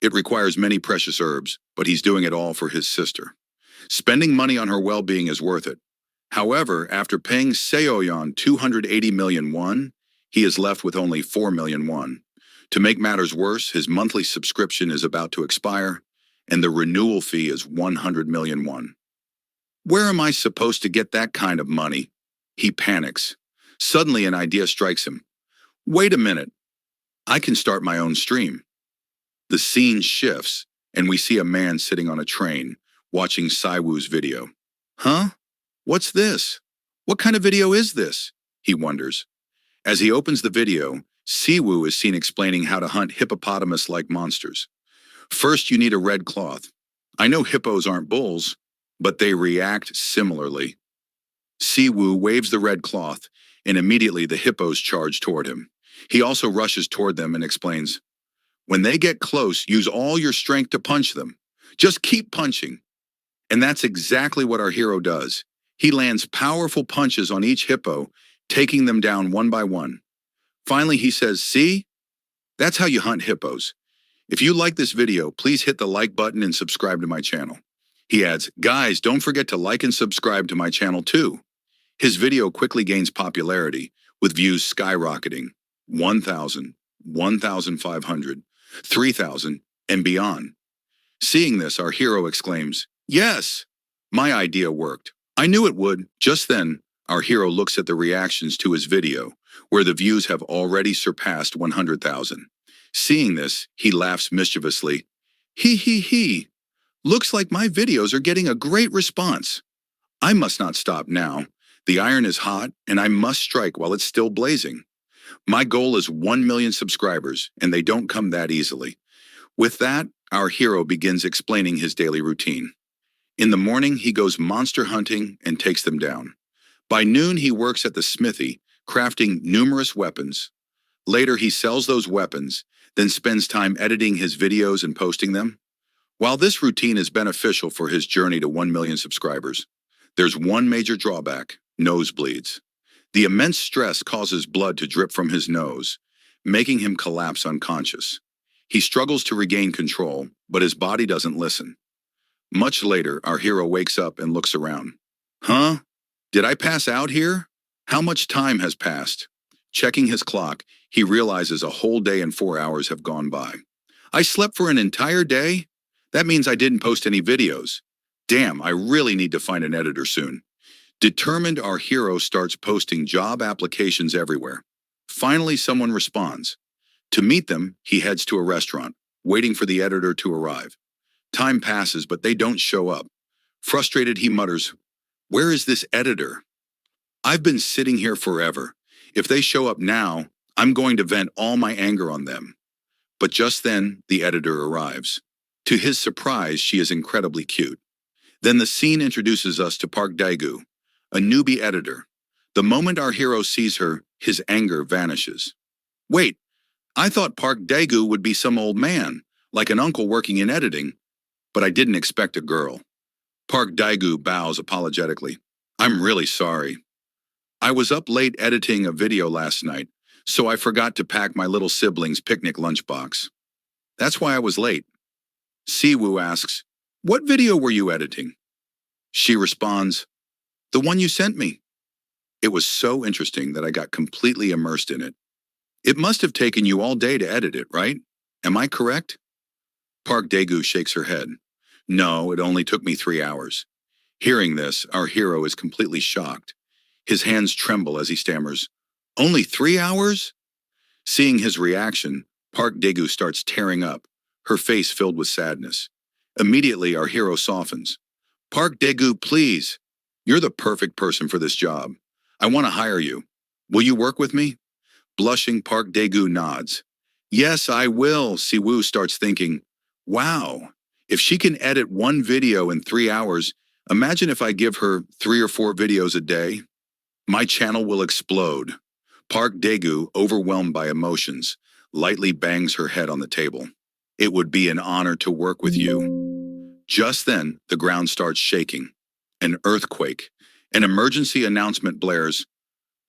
It requires many precious herbs, but he's doing it all for his sister. Spending money on her well-being is worth it. However, after paying Seoyeon 280 million won, he is left with only 4 million won. To make matters worse, his monthly subscription is about to expire, and the renewal fee is 100 million won. Where am I supposed to get that kind of money? He panics. Suddenly an idea strikes him. Wait a minute. I can start my own stream. The scene shifts, and we see a man sitting on a train, watching Siwoo's video. Huh? What's this? What kind of video is this? He wonders. As he opens the video, Siwoo is seen explaining how to hunt hippopotamus-like monsters. First, you need a red cloth. I know hippos aren't bulls, but they react similarly. Siwoo waves the red cloth, and immediately the hippos charge toward him. He also rushes toward them and explains, "When they get close, use all your strength to punch them. Just keep punching." And that's exactly what our hero does. He lands powerful punches on each hippo, taking them down one by one. Finally, he says, "See? That's how you hunt hippos." If you like this video, please hit the like button and subscribe to my channel. He adds, "Guys, don't forget to like and subscribe to my channel too." His video quickly gains popularity, with views skyrocketing, 1,000, 1,500, 3,000, and beyond. Seeing this, our hero exclaims, "Yes! My idea worked. I knew it would." Just then, our hero looks at the reactions to his video, where the views have already surpassed 100,000. Seeing this, he laughs mischievously. He. Looks like my videos are getting a great response. I must not stop now. The iron is hot, and I must strike while it's still blazing. My goal is 1 million subscribers, and they don't come that easily." With that, our hero begins explaining his daily routine. In the morning, he goes monster hunting and takes them down. By noon, he works at the smithy, crafting numerous weapons. Later, he sells those weapons, then spends time editing his videos and posting them. While this routine is beneficial for his journey to 1 million subscribers, there's one major drawback: nosebleeds. The immense stress causes blood to drip from his nose, making him collapse unconscious. He struggles to regain control, but his body doesn't listen. Much later, our hero wakes up and looks around. Huh? Did I pass out here? How much time has passed? Checking his clock, he realizes a whole day and 4 hours have gone by. I slept for an entire day? That means I didn't post any videos. Damn, I really need to find an editor soon. Determined, our hero starts posting job applications everywhere. Finally, someone responds. To meet them, he heads to a restaurant, waiting for the editor to arrive. Time passes, but they don't show up. Frustrated, he mutters, "Where is this editor? I've been sitting here forever. If they show up now, I'm going to vent all my anger on them." But just then, the editor arrives. To his surprise, she is incredibly cute. Then the scene introduces us to Park Daegu, a newbie editor. The moment our hero sees her, his anger vanishes. Wait, I thought Park Daegu would be some old man, like an uncle working in editing, but I didn't expect a girl. Park Daegu bows apologetically. "I'm really sorry." I was up late editing a video last night, so I forgot to pack my little sibling's picnic lunchbox. That's why I was late. Siwoo asks, "What video were you editing?" She responds, "The one you sent me." It was so interesting that I got completely immersed in it. It must have taken you all day to edit it, right? Am I correct? Park Daegu shakes her head. No, it only took me 3 hours. Hearing this, our hero is completely shocked. His hands tremble as he stammers, "Only 3 hours?" Seeing his reaction, Park Daegu starts tearing up, her face filled with sadness. Immediately, our hero softens. "Park Daegu, please. You're the perfect person for this job. I want to hire you. Will you work with me?" Blushing, Park Daegu nods. "Yes, I will," Siwoo starts thinking. Wow, if she can edit one video in 3 hours, imagine if I give her 3 or 4 videos a day. My channel will explode. Park Daegu, overwhelmed by emotions, lightly bangs her head on the table. "It would be an honor to work with you." Just then, the ground starts shaking. An earthquake. An emergency announcement blares.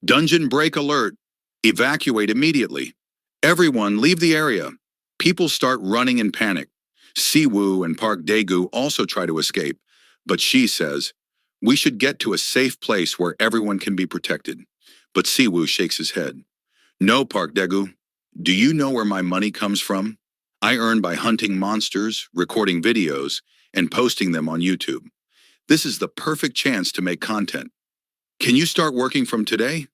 "Dungeon break alert. Evacuate immediately. Everyone leave the area." People start running in panic. Siwoo and Park Daegu also try to escape, but she says, "We should get to a safe place where everyone can be protected." But Siwoo shakes his head. "No, Park Daegu. Do you know where my money comes from? I earn by hunting monsters, recording videos, and posting them on YouTube. This is the perfect chance to make content. Can you start working from today?"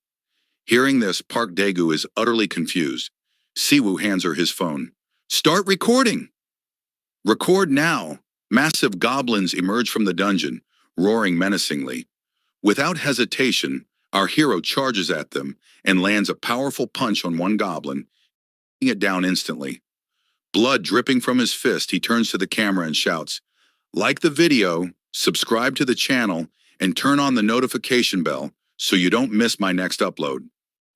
Hearing this, Park Daegu is utterly confused. Siwoo hands her his phone. "Start recording!" Record now. Massive goblins emerge from the dungeon, roaring menacingly. Without hesitation, our hero charges at them and lands a powerful punch on one goblin, taking it down instantly. Blood dripping from his fist, he turns to the camera and shouts, "Like the video, subscribe to the channel, and turn on the notification bell so you don't miss my next upload.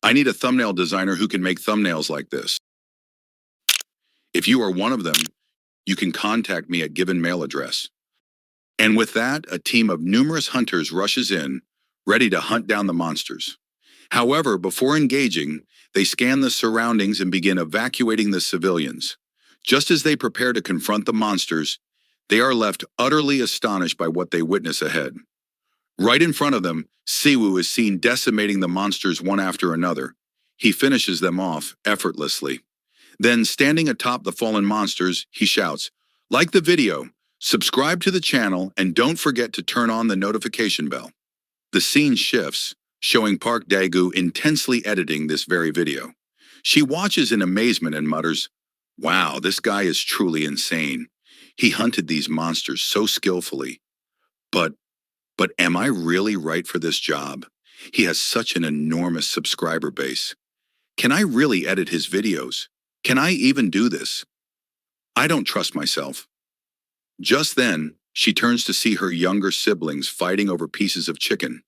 I need a thumbnail designer who can make thumbnails like this. If you are one of them, you can contact me at given mail address." And with that, a team of numerous hunters rushes in, ready to hunt down the monsters. However, before engaging, they scan the surroundings and begin evacuating the civilians. Just as they prepare to confront the monsters, they are left utterly astonished by what they witness ahead. Right in front of them, Siwoo is seen decimating the monsters one after another. He finishes them off effortlessly. Then, standing atop the fallen monsters, he shouts, "Like the video, subscribe to the channel, and don't forget to turn on the notification bell." The scene shifts, showing Park Daegu intensely editing this very video. She watches in amazement and mutters, "Wow, this guy is truly insane. He hunted these monsters so skillfully. But, but am I really right for this job? He has such an enormous subscriber base. Can I really edit his videos? Can I even do this? I don't trust myself." Just then, she turns to see her younger siblings fighting over pieces of chicken.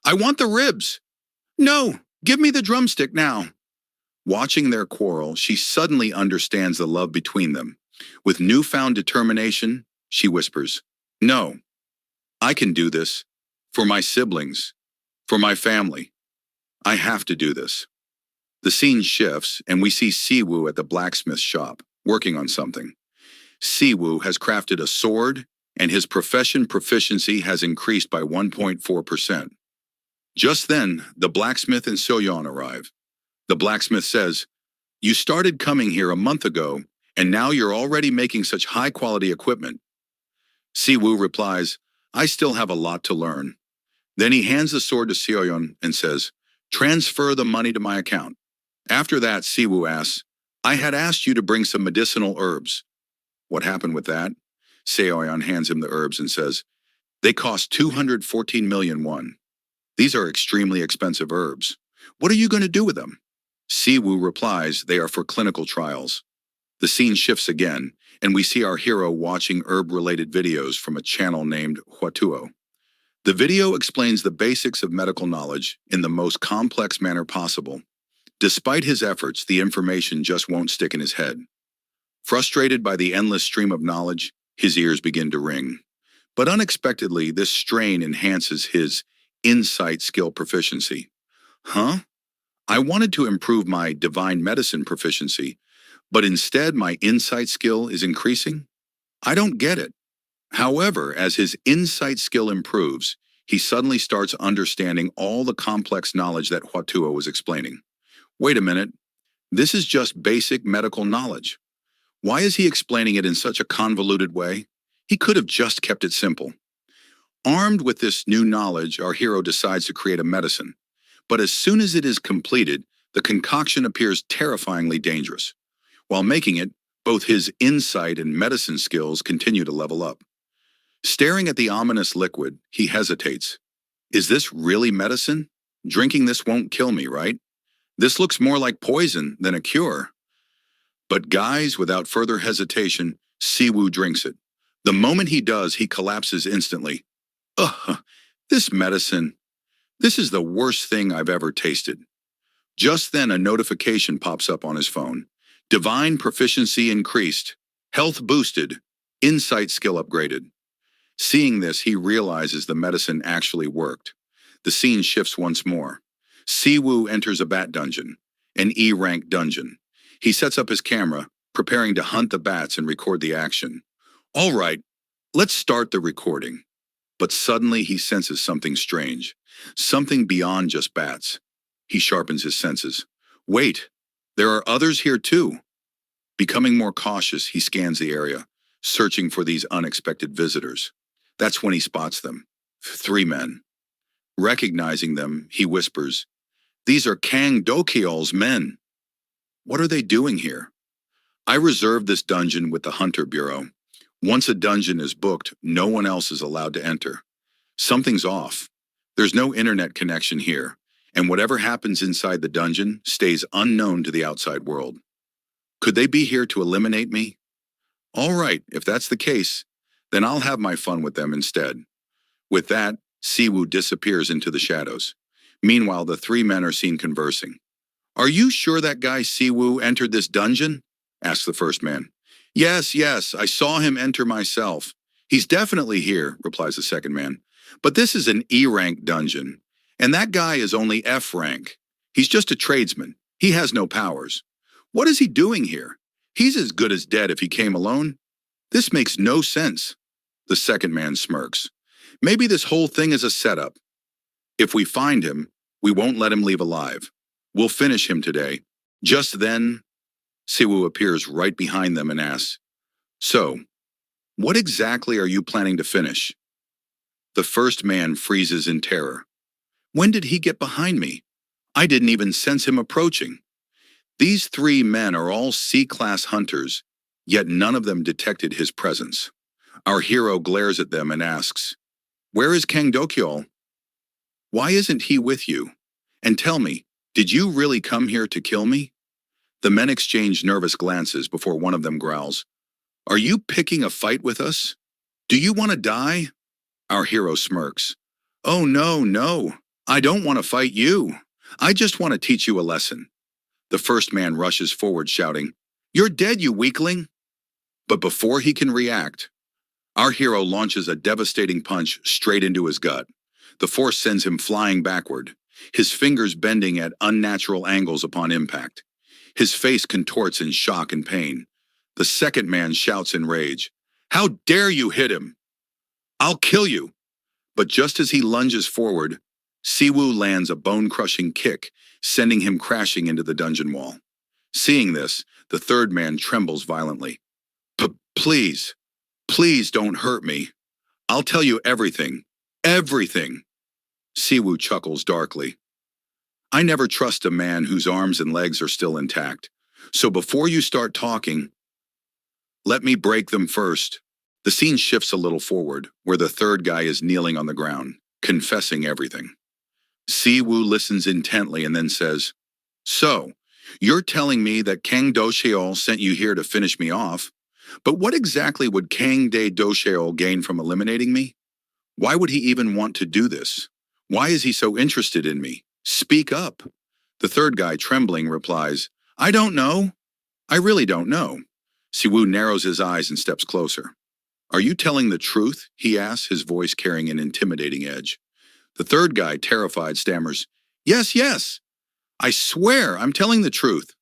"I want the ribs." "No, give me the drumstick now." Watching their quarrel, she suddenly understands the love between them. With newfound determination, she whispers, "No, I can do this. For my siblings. For my family. I have to do this." The scene shifts, and we see Siwoo at the blacksmith shop, working on something. Siwoo has crafted a sword, and his profession proficiency has increased by 1.4%. Just then, the blacksmith and Soyeon arrive. The blacksmith says, "You started coming here a month ago, and now you're already making such high-quality equipment." Siwoo replies, "I still have a lot to learn." Then he hands the sword to Soyeon and says, "Transfer the money to my account." After that, Siwoo asks, "I had asked you to bring some medicinal herbs. What happened with that?" Seoyeon hands him the herbs and says, "They cost 214 million won. These are extremely expensive herbs. What are you going to do with them?" Siwoo replies, "They are for clinical trials." The scene shifts again, and we see our hero watching herb-related videos from a channel named Huatuo. The video explains the basics of medical knowledge in the most complex manner possible. Despite his efforts, the information just won't stick in his head. Frustrated by the endless stream of knowledge, his ears begin to ring. But unexpectedly, this strain enhances his insight skill proficiency. Huh? I wanted to improve my divine medicine proficiency, but instead my insight skill is increasing? I don't get it. However, as his insight skill improves, he suddenly starts understanding all the complex knowledge that Huatuo was explaining. Wait a minute, this is just basic medical knowledge. Why is he explaining it in such a convoluted way? He could have just kept it simple. Armed with this new knowledge, our hero decides to create a medicine. But as soon as it is completed, the concoction appears terrifyingly dangerous. While making it, both his insight and medicine skills continue to level up. Staring at the ominous liquid, he hesitates. Is this really medicine? Drinking this won't kill me, right? This looks more like poison than a cure. But guys, without further hesitation, Siwoo drinks it. The moment he does, he collapses instantly. Ugh, this medicine. This is the worst thing I've ever tasted. Just then, a notification pops up on his phone. Divine proficiency increased. Health boosted. Insight skill upgraded. Seeing this, he realizes the medicine actually worked. The scene shifts once more. Siwoo enters a bat dungeon, an E-rank dungeon. He sets up his camera, preparing to hunt the bats and record the action. All right, let's start the recording. But suddenly he senses something strange, something beyond just bats. He sharpens his senses. Wait, there are others here too. Becoming more cautious, he scans the area, searching for these unexpected visitors. That's when he spots them. 3 men. Recognizing them, he whispers, "These are Kang Dool's men. What are they doing here?" I reserved this dungeon with the Hunter Bureau. Once a dungeon is booked, no one else is allowed to enter. Something's off. There's no internet connection here, and whatever happens inside the dungeon stays unknown to the outside world. Could they be here to eliminate me? All right, if that's the case, then I'll have my fun with them instead. With that, Siwoo disappears into the shadows. Meanwhile, the 3 men are seen conversing. "Are you sure that guy Siwoo entered this dungeon?" asks the first man. Yes, I saw him enter myself. "He's definitely here," replies the second man. "But this is an E-rank dungeon, and that guy is only F rank. He's just a tradesman. He has no powers. What is he doing here? He's as good as dead if he came alone. This makes no sense." The second man smirks. "Maybe this whole thing is a setup. If we find him, we won't let him leave alive. We'll finish him today." Just then, Siwoo appears right behind them and asks, "So, what exactly are you planning to finish?" The first man freezes in terror. When did he get behind me? I didn't even sense him approaching. These 3 men are all C-class hunters, yet none of them detected his presence. Our hero glares at them and asks, "Where is Kang Dool? Why isn't he with you? And tell me, did you really come here to kill me?" The men exchange nervous glances before one of them growls, "Are you picking a fight with us? Do you want to die?" Our hero smirks. "Oh no, I don't want to fight you. I just want to teach you a lesson." The first man rushes forward shouting, "You're dead, you weakling!" But before he can react, our hero launches a devastating punch straight into his gut. The force sends him flying backward, his fingers bending at unnatural angles upon impact. His face contorts in shock and pain. The second man shouts in rage, "How dare you hit him? I'll kill you!" But just as he lunges forward, Siwoo lands a bone-crushing kick, sending him crashing into the dungeon wall. Seeing this, the third man trembles violently. Please don't hurt me. I'll tell you everything. Everything." Siwoo chuckles darkly. "I never trust a man whose arms and legs are still intact. So before you start talking, let me break them first." The scene shifts a little forward, where the third guy is kneeling on the ground, confessing everything. Siwoo listens intently and then says, "So, you're telling me that Kang Dool sent you here to finish me off. But what exactly would Kang Dool gain from eliminating me? Why would he even want to do this? Why is he so interested in me? Speak up." The third guy, trembling, replies, "I don't know. I really don't know." Siwoo narrows his eyes and steps closer. "Are you telling the truth?" he asks, his voice carrying an intimidating edge. The third guy, terrified, stammers, Yes, yes. I swear I'm telling the truth.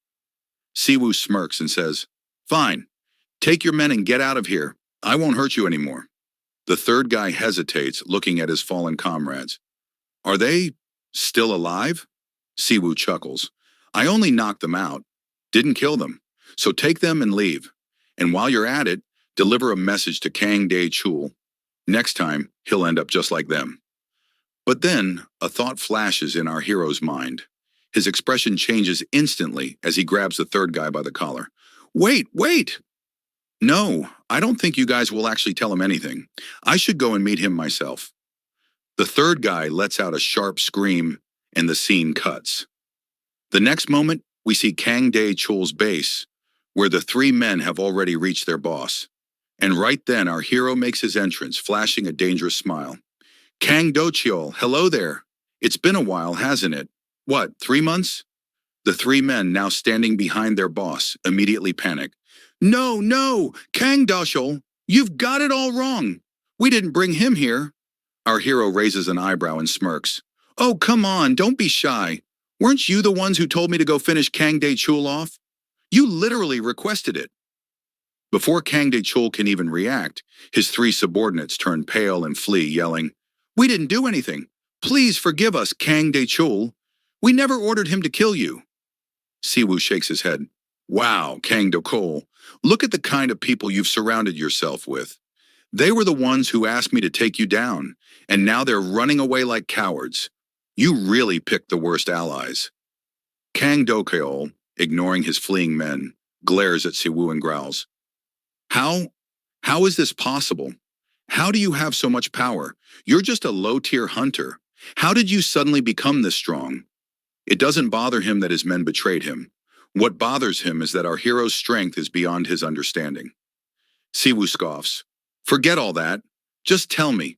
Siwoo smirks and says, Fine. Take your men and get out of here. I won't hurt you anymore. The third guy hesitates, looking at his fallen comrades. Are they still alive? Siwoo chuckles. I only knocked them out. Didn't kill them. So take them and leave. And while you're at it, deliver a message to Kang Dool. Next time, he'll end up just like them. But then, a thought flashes in our hero's mind. His expression changes instantly as he grabs the third guy by the collar. Wait, wait! No, I don't think you guys will actually tell him anything. I should go and meet him myself. The third guy lets out a sharp scream, and the scene cuts. The next moment, we see Kang Dool's base, where the three men have already reached their boss. And right then, our hero makes his entrance, flashing a dangerous smile. Kang Dool, hello there. It's been a while, hasn't it? What, 3 months? The three men, now standing behind their boss, immediately panic. No, no, Kang Dool, you've got it all wrong. We didn't bring him here. Our hero raises an eyebrow and smirks. Oh, come on, don't be shy. Weren't you the ones who told me to go finish Kang Dool off? You literally requested it. Before Kang Dool can even react, his three subordinates turn pale and flee, yelling, We didn't do anything. Please forgive us, Kang Dool. We never ordered him to kill you. Siwoo shakes his head. Wow, Kang Dool, look at the kind of people you've surrounded yourself with. They were the ones who asked me to take you down, and now they're running away like cowards. You really picked the worst allies. Kang Dool, ignoring his fleeing men, glares at Siwoo and growls. How is this possible? How do you have so much power? You're just a low-tier hunter. How did you suddenly become this strong? It doesn't bother him that his men betrayed him. What bothers him is that our hero's strength is beyond his understanding. Siwoo scoffs. Forget all that. Just tell me,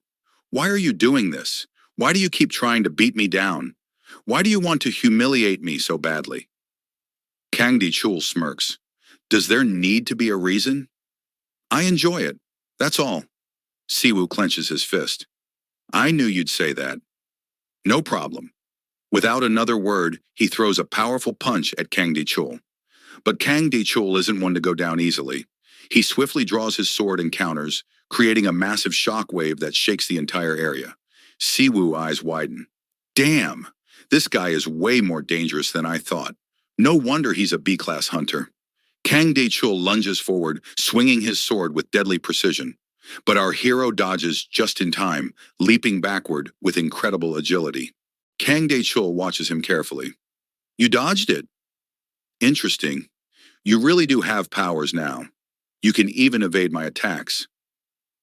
why are you doing this? Why do you keep trying to beat me down? Why do you want to humiliate me so badly? Kang Dool smirks. Does there need to be a reason? I enjoy it. That's all. Siwoo clenches his fist. I knew you'd say that. No problem. Without another word, he throws a powerful punch at Kang Dool. But Kang Dool isn't one to go down easily. He swiftly draws his sword and counters, creating a massive shockwave that shakes the entire area. Siwoo eyes widen. Damn, this guy is way more dangerous than I thought. No wonder he's a B-class hunter. Kang Dool lunges forward, swinging his sword with deadly precision. But our hero dodges just in time, leaping backward with incredible agility. Kang Dool watches him carefully. You dodged it. Interesting. You really do have powers now. You can even evade my attacks.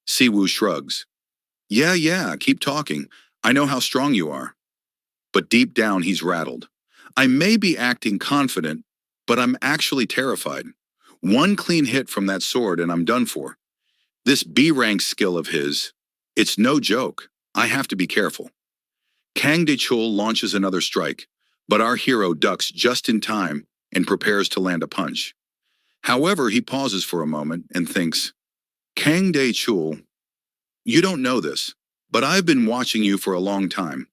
Siwoo shrugs. Yeah, keep talking. I know how strong you are. But deep down he's rattled. I may be acting confident, but I'm actually terrified. One clean hit from that sword and I'm done for. This B-rank skill of his, it's no joke. I have to be careful. Kang Dool launches another strike, but our hero ducks just in time and prepares to land a punch. However, he pauses for a moment and thinks, Kang Dool, you don't know this, but I've been watching you for a long time.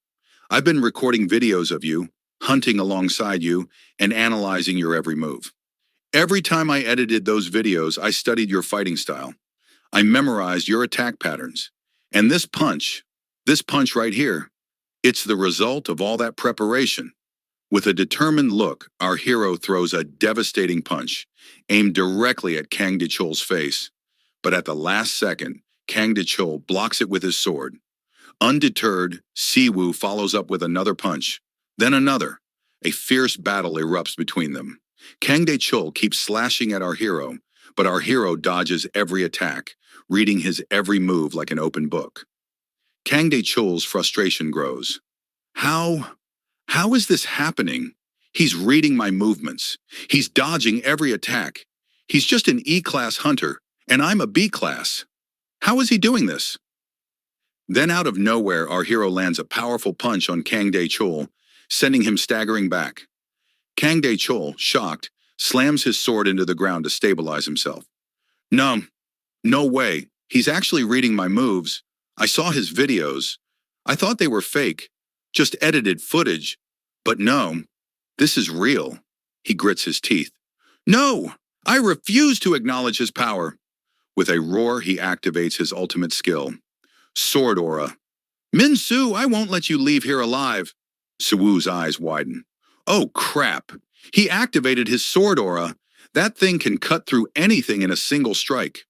I've been recording videos of you, hunting alongside you, and analyzing your every move. Every time I edited those videos, I studied your fighting style. I memorized your attack patterns. And this punch right here, it's the result of all that preparation. With a determined look, our hero throws a devastating punch, aimed directly at Kang Dool's face. But at the last second, Kang Dool blocks it with his sword. Undeterred, Siwoo follows up with another punch, then another. A fierce battle erupts between them. Kang Dool keeps slashing at our hero, but our hero dodges every attack, reading his every move like an open book. Kang Dool's frustration grows. How is this happening? He's reading my movements. He's dodging every attack. He's just an E-class hunter, and I'm a B-class. How is he doing this? Then out of nowhere, our hero lands a powerful punch on Kang Dool, sending him staggering back. Kang Dool, shocked, slams his sword into the ground to stabilize himself. No way. He's actually reading my moves. I saw his videos. I thought they were fake, just edited footage. But no, this is real. He grits his teeth. No, I refuse to acknowledge his power. With a roar, he activates his ultimate skill. Sword Aura. Min-Su, I won't let you leave here alive. Suwoo's eyes widen. Oh, crap. He activated his Sword Aura. That thing can cut through anything in a single strike.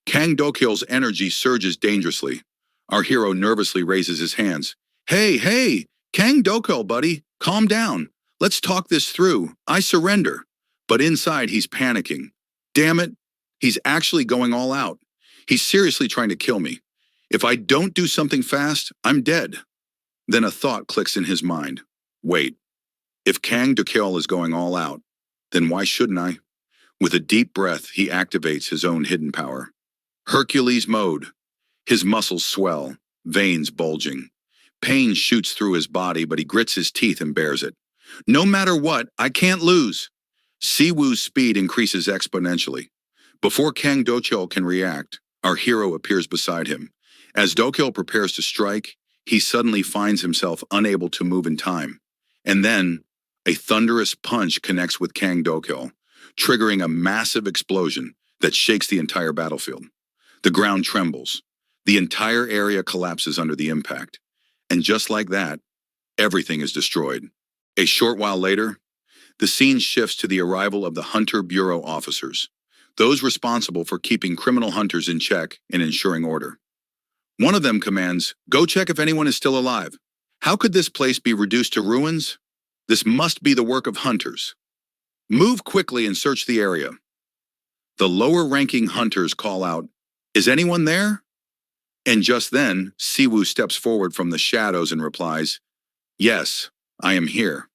Kang Dool's energy surges dangerously. Our hero nervously raises his hands. Hey, Kang Dool, buddy, calm down. Let's talk this through. I surrender. But inside, he's panicking. Damn it, he's actually going all out. He's seriously trying to kill me. If I don't do something fast, I'm dead. Then a thought clicks in his mind. Wait, if Kang Dool is going all out, then why shouldn't I? With a deep breath, he activates his own hidden power. Hercules mode. His muscles swell, veins bulging. Pain shoots through his body, but he grits his teeth and bears it. No matter what, I can't lose. Siwoo's speed increases exponentially. Before Kang Dool can react, our hero appears beside him. As Dool prepares to strike, he suddenly finds himself unable to move in time. And then, a thunderous punch connects with Kang Dool, triggering a massive explosion that shakes the entire battlefield. The ground trembles. The entire area collapses under the impact. And just like that, everything is destroyed. A short while later, the scene shifts to the arrival of the Hunter Bureau officers, those responsible for keeping criminal hunters in check and ensuring order. One of them commands, "Go check if anyone is still alive. How could this place be reduced to ruins? This must be the work of hunters. Move quickly and search the area." The lower-ranking hunters call out, "Is anyone there?" And just then, Siwoo steps forward from the shadows and replies, "Yes, I am here."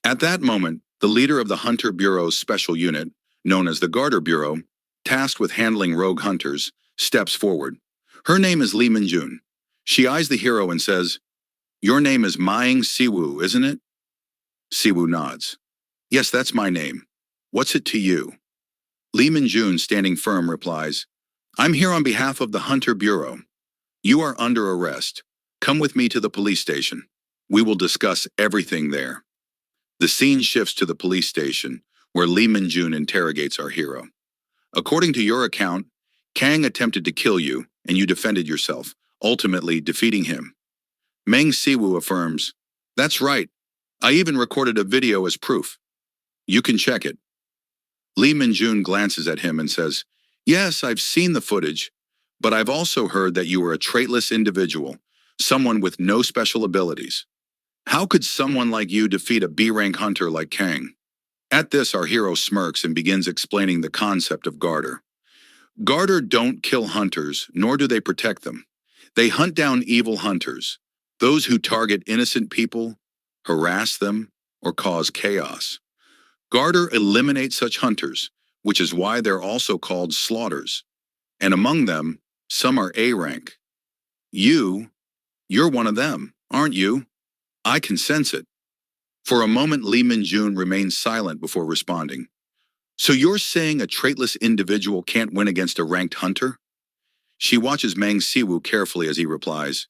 At that moment, the leader of the Hunter Bureau's special unit, known as the Garter Bureau, tasked with handling rogue hunters, steps forward. Her name is Lee Min-jun. She eyes the hero and says, "Your name is Maing Siwoo, isn't it?" Siwoo nods. "Yes, that's my name. What's it to you?" Lee Min-jun, standing firm, replies, "I'm here on behalf of the Hunter Bureau. You are under arrest. Come with me to the police station. We will discuss everything there." The scene shifts to the police station, where Lee Min-jun interrogates our hero. "According to your account, Kang attempted to kill you, and you defended yourself, ultimately defeating him." Maing Siwoo affirms, "That's right. I even recorded a video as proof. You can check it." Lee Min-jun glances at him and says, "Yes, I've seen the footage, but I've also heard that you were a traitless individual, someone with no special abilities. How could someone like you defeat a B-rank hunter like Kang?" At this, our hero smirks and begins explaining the concept of Garter. Garter don't kill hunters, nor do they protect them. They hunt down evil hunters, those who target innocent people, harass them, or cause chaos. Garter eliminates such hunters, which is why they're also called slaughters. And among them, some are A-rank. You're one of them, aren't you? I can sense it. For a moment, Lee Min-jun remains silent before responding. "So you're saying a traitless individual can't win against a ranked hunter?" She watches Maing Siwoo carefully as he replies,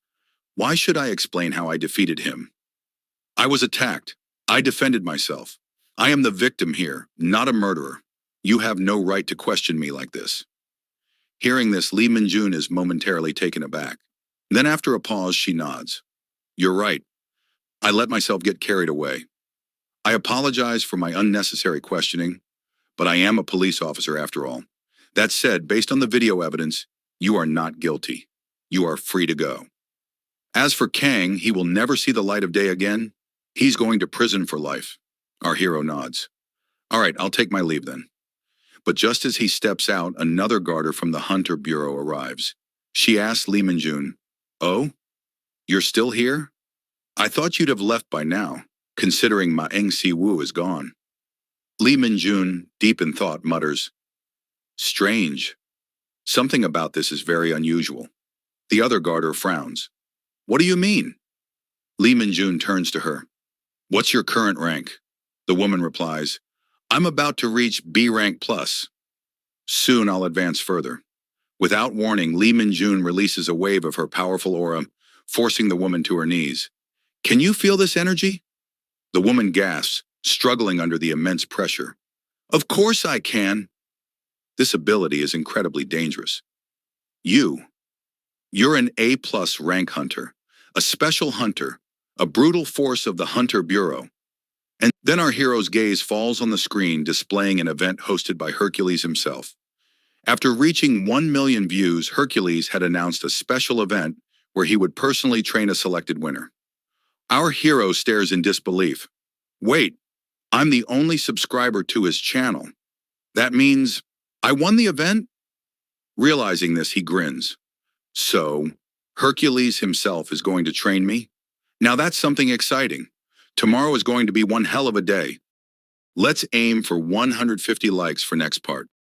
"Why should I explain how I defeated him? I was attacked. I defended myself. I am the victim here, not a murderer. You have no right to question me like this." Hearing this, Lee Min-jun is momentarily taken aback. Then after a pause, she nods. "You're right. I let myself get carried away. I apologize for my unnecessary questioning, but I am a police officer after all. That said, based on the video evidence, you are not guilty. You are free to go. As for Kang, he will never see the light of day again. He's going to prison for life." Our hero nods. "All right, I'll take my leave then." But just as he steps out, another Garter from the Hunter Bureau arrives. She asks Lee Min-jun, "Oh, you're still here? I thought you'd have left by now, considering Maing Siwoo is gone." Lee Min-jun, deep in thought, mutters, "Strange. Something about this is very unusual." The other Garter frowns. "What do you mean?" Lee Min-jun turns to her. "What's your current rank?" The woman replies, "I'm about to reach B rank plus. Soon I'll advance further." Without warning, Lee Min-jun releases a wave of her powerful aura, forcing the woman to her knees. "Can you feel this energy?" The woman gasps, struggling under the immense pressure. Of course I can. This ability is incredibly dangerous. You're an A+ rank hunter, a special hunter, a brutal force of the Hunter Bureau. And then our hero's gaze falls on the screen displaying an event hosted by Hercules himself. After reaching 1 million views, Hercules had announced a special event where he would personally train a selected winner. Our hero stares in disbelief. Wait, I'm the only subscriber to his channel. That means I won the event? Realizing this, he grins. So, Hercules himself is going to train me? Now that's something exciting. Tomorrow is going to be one hell of a day. Let's aim for 150 likes for next part.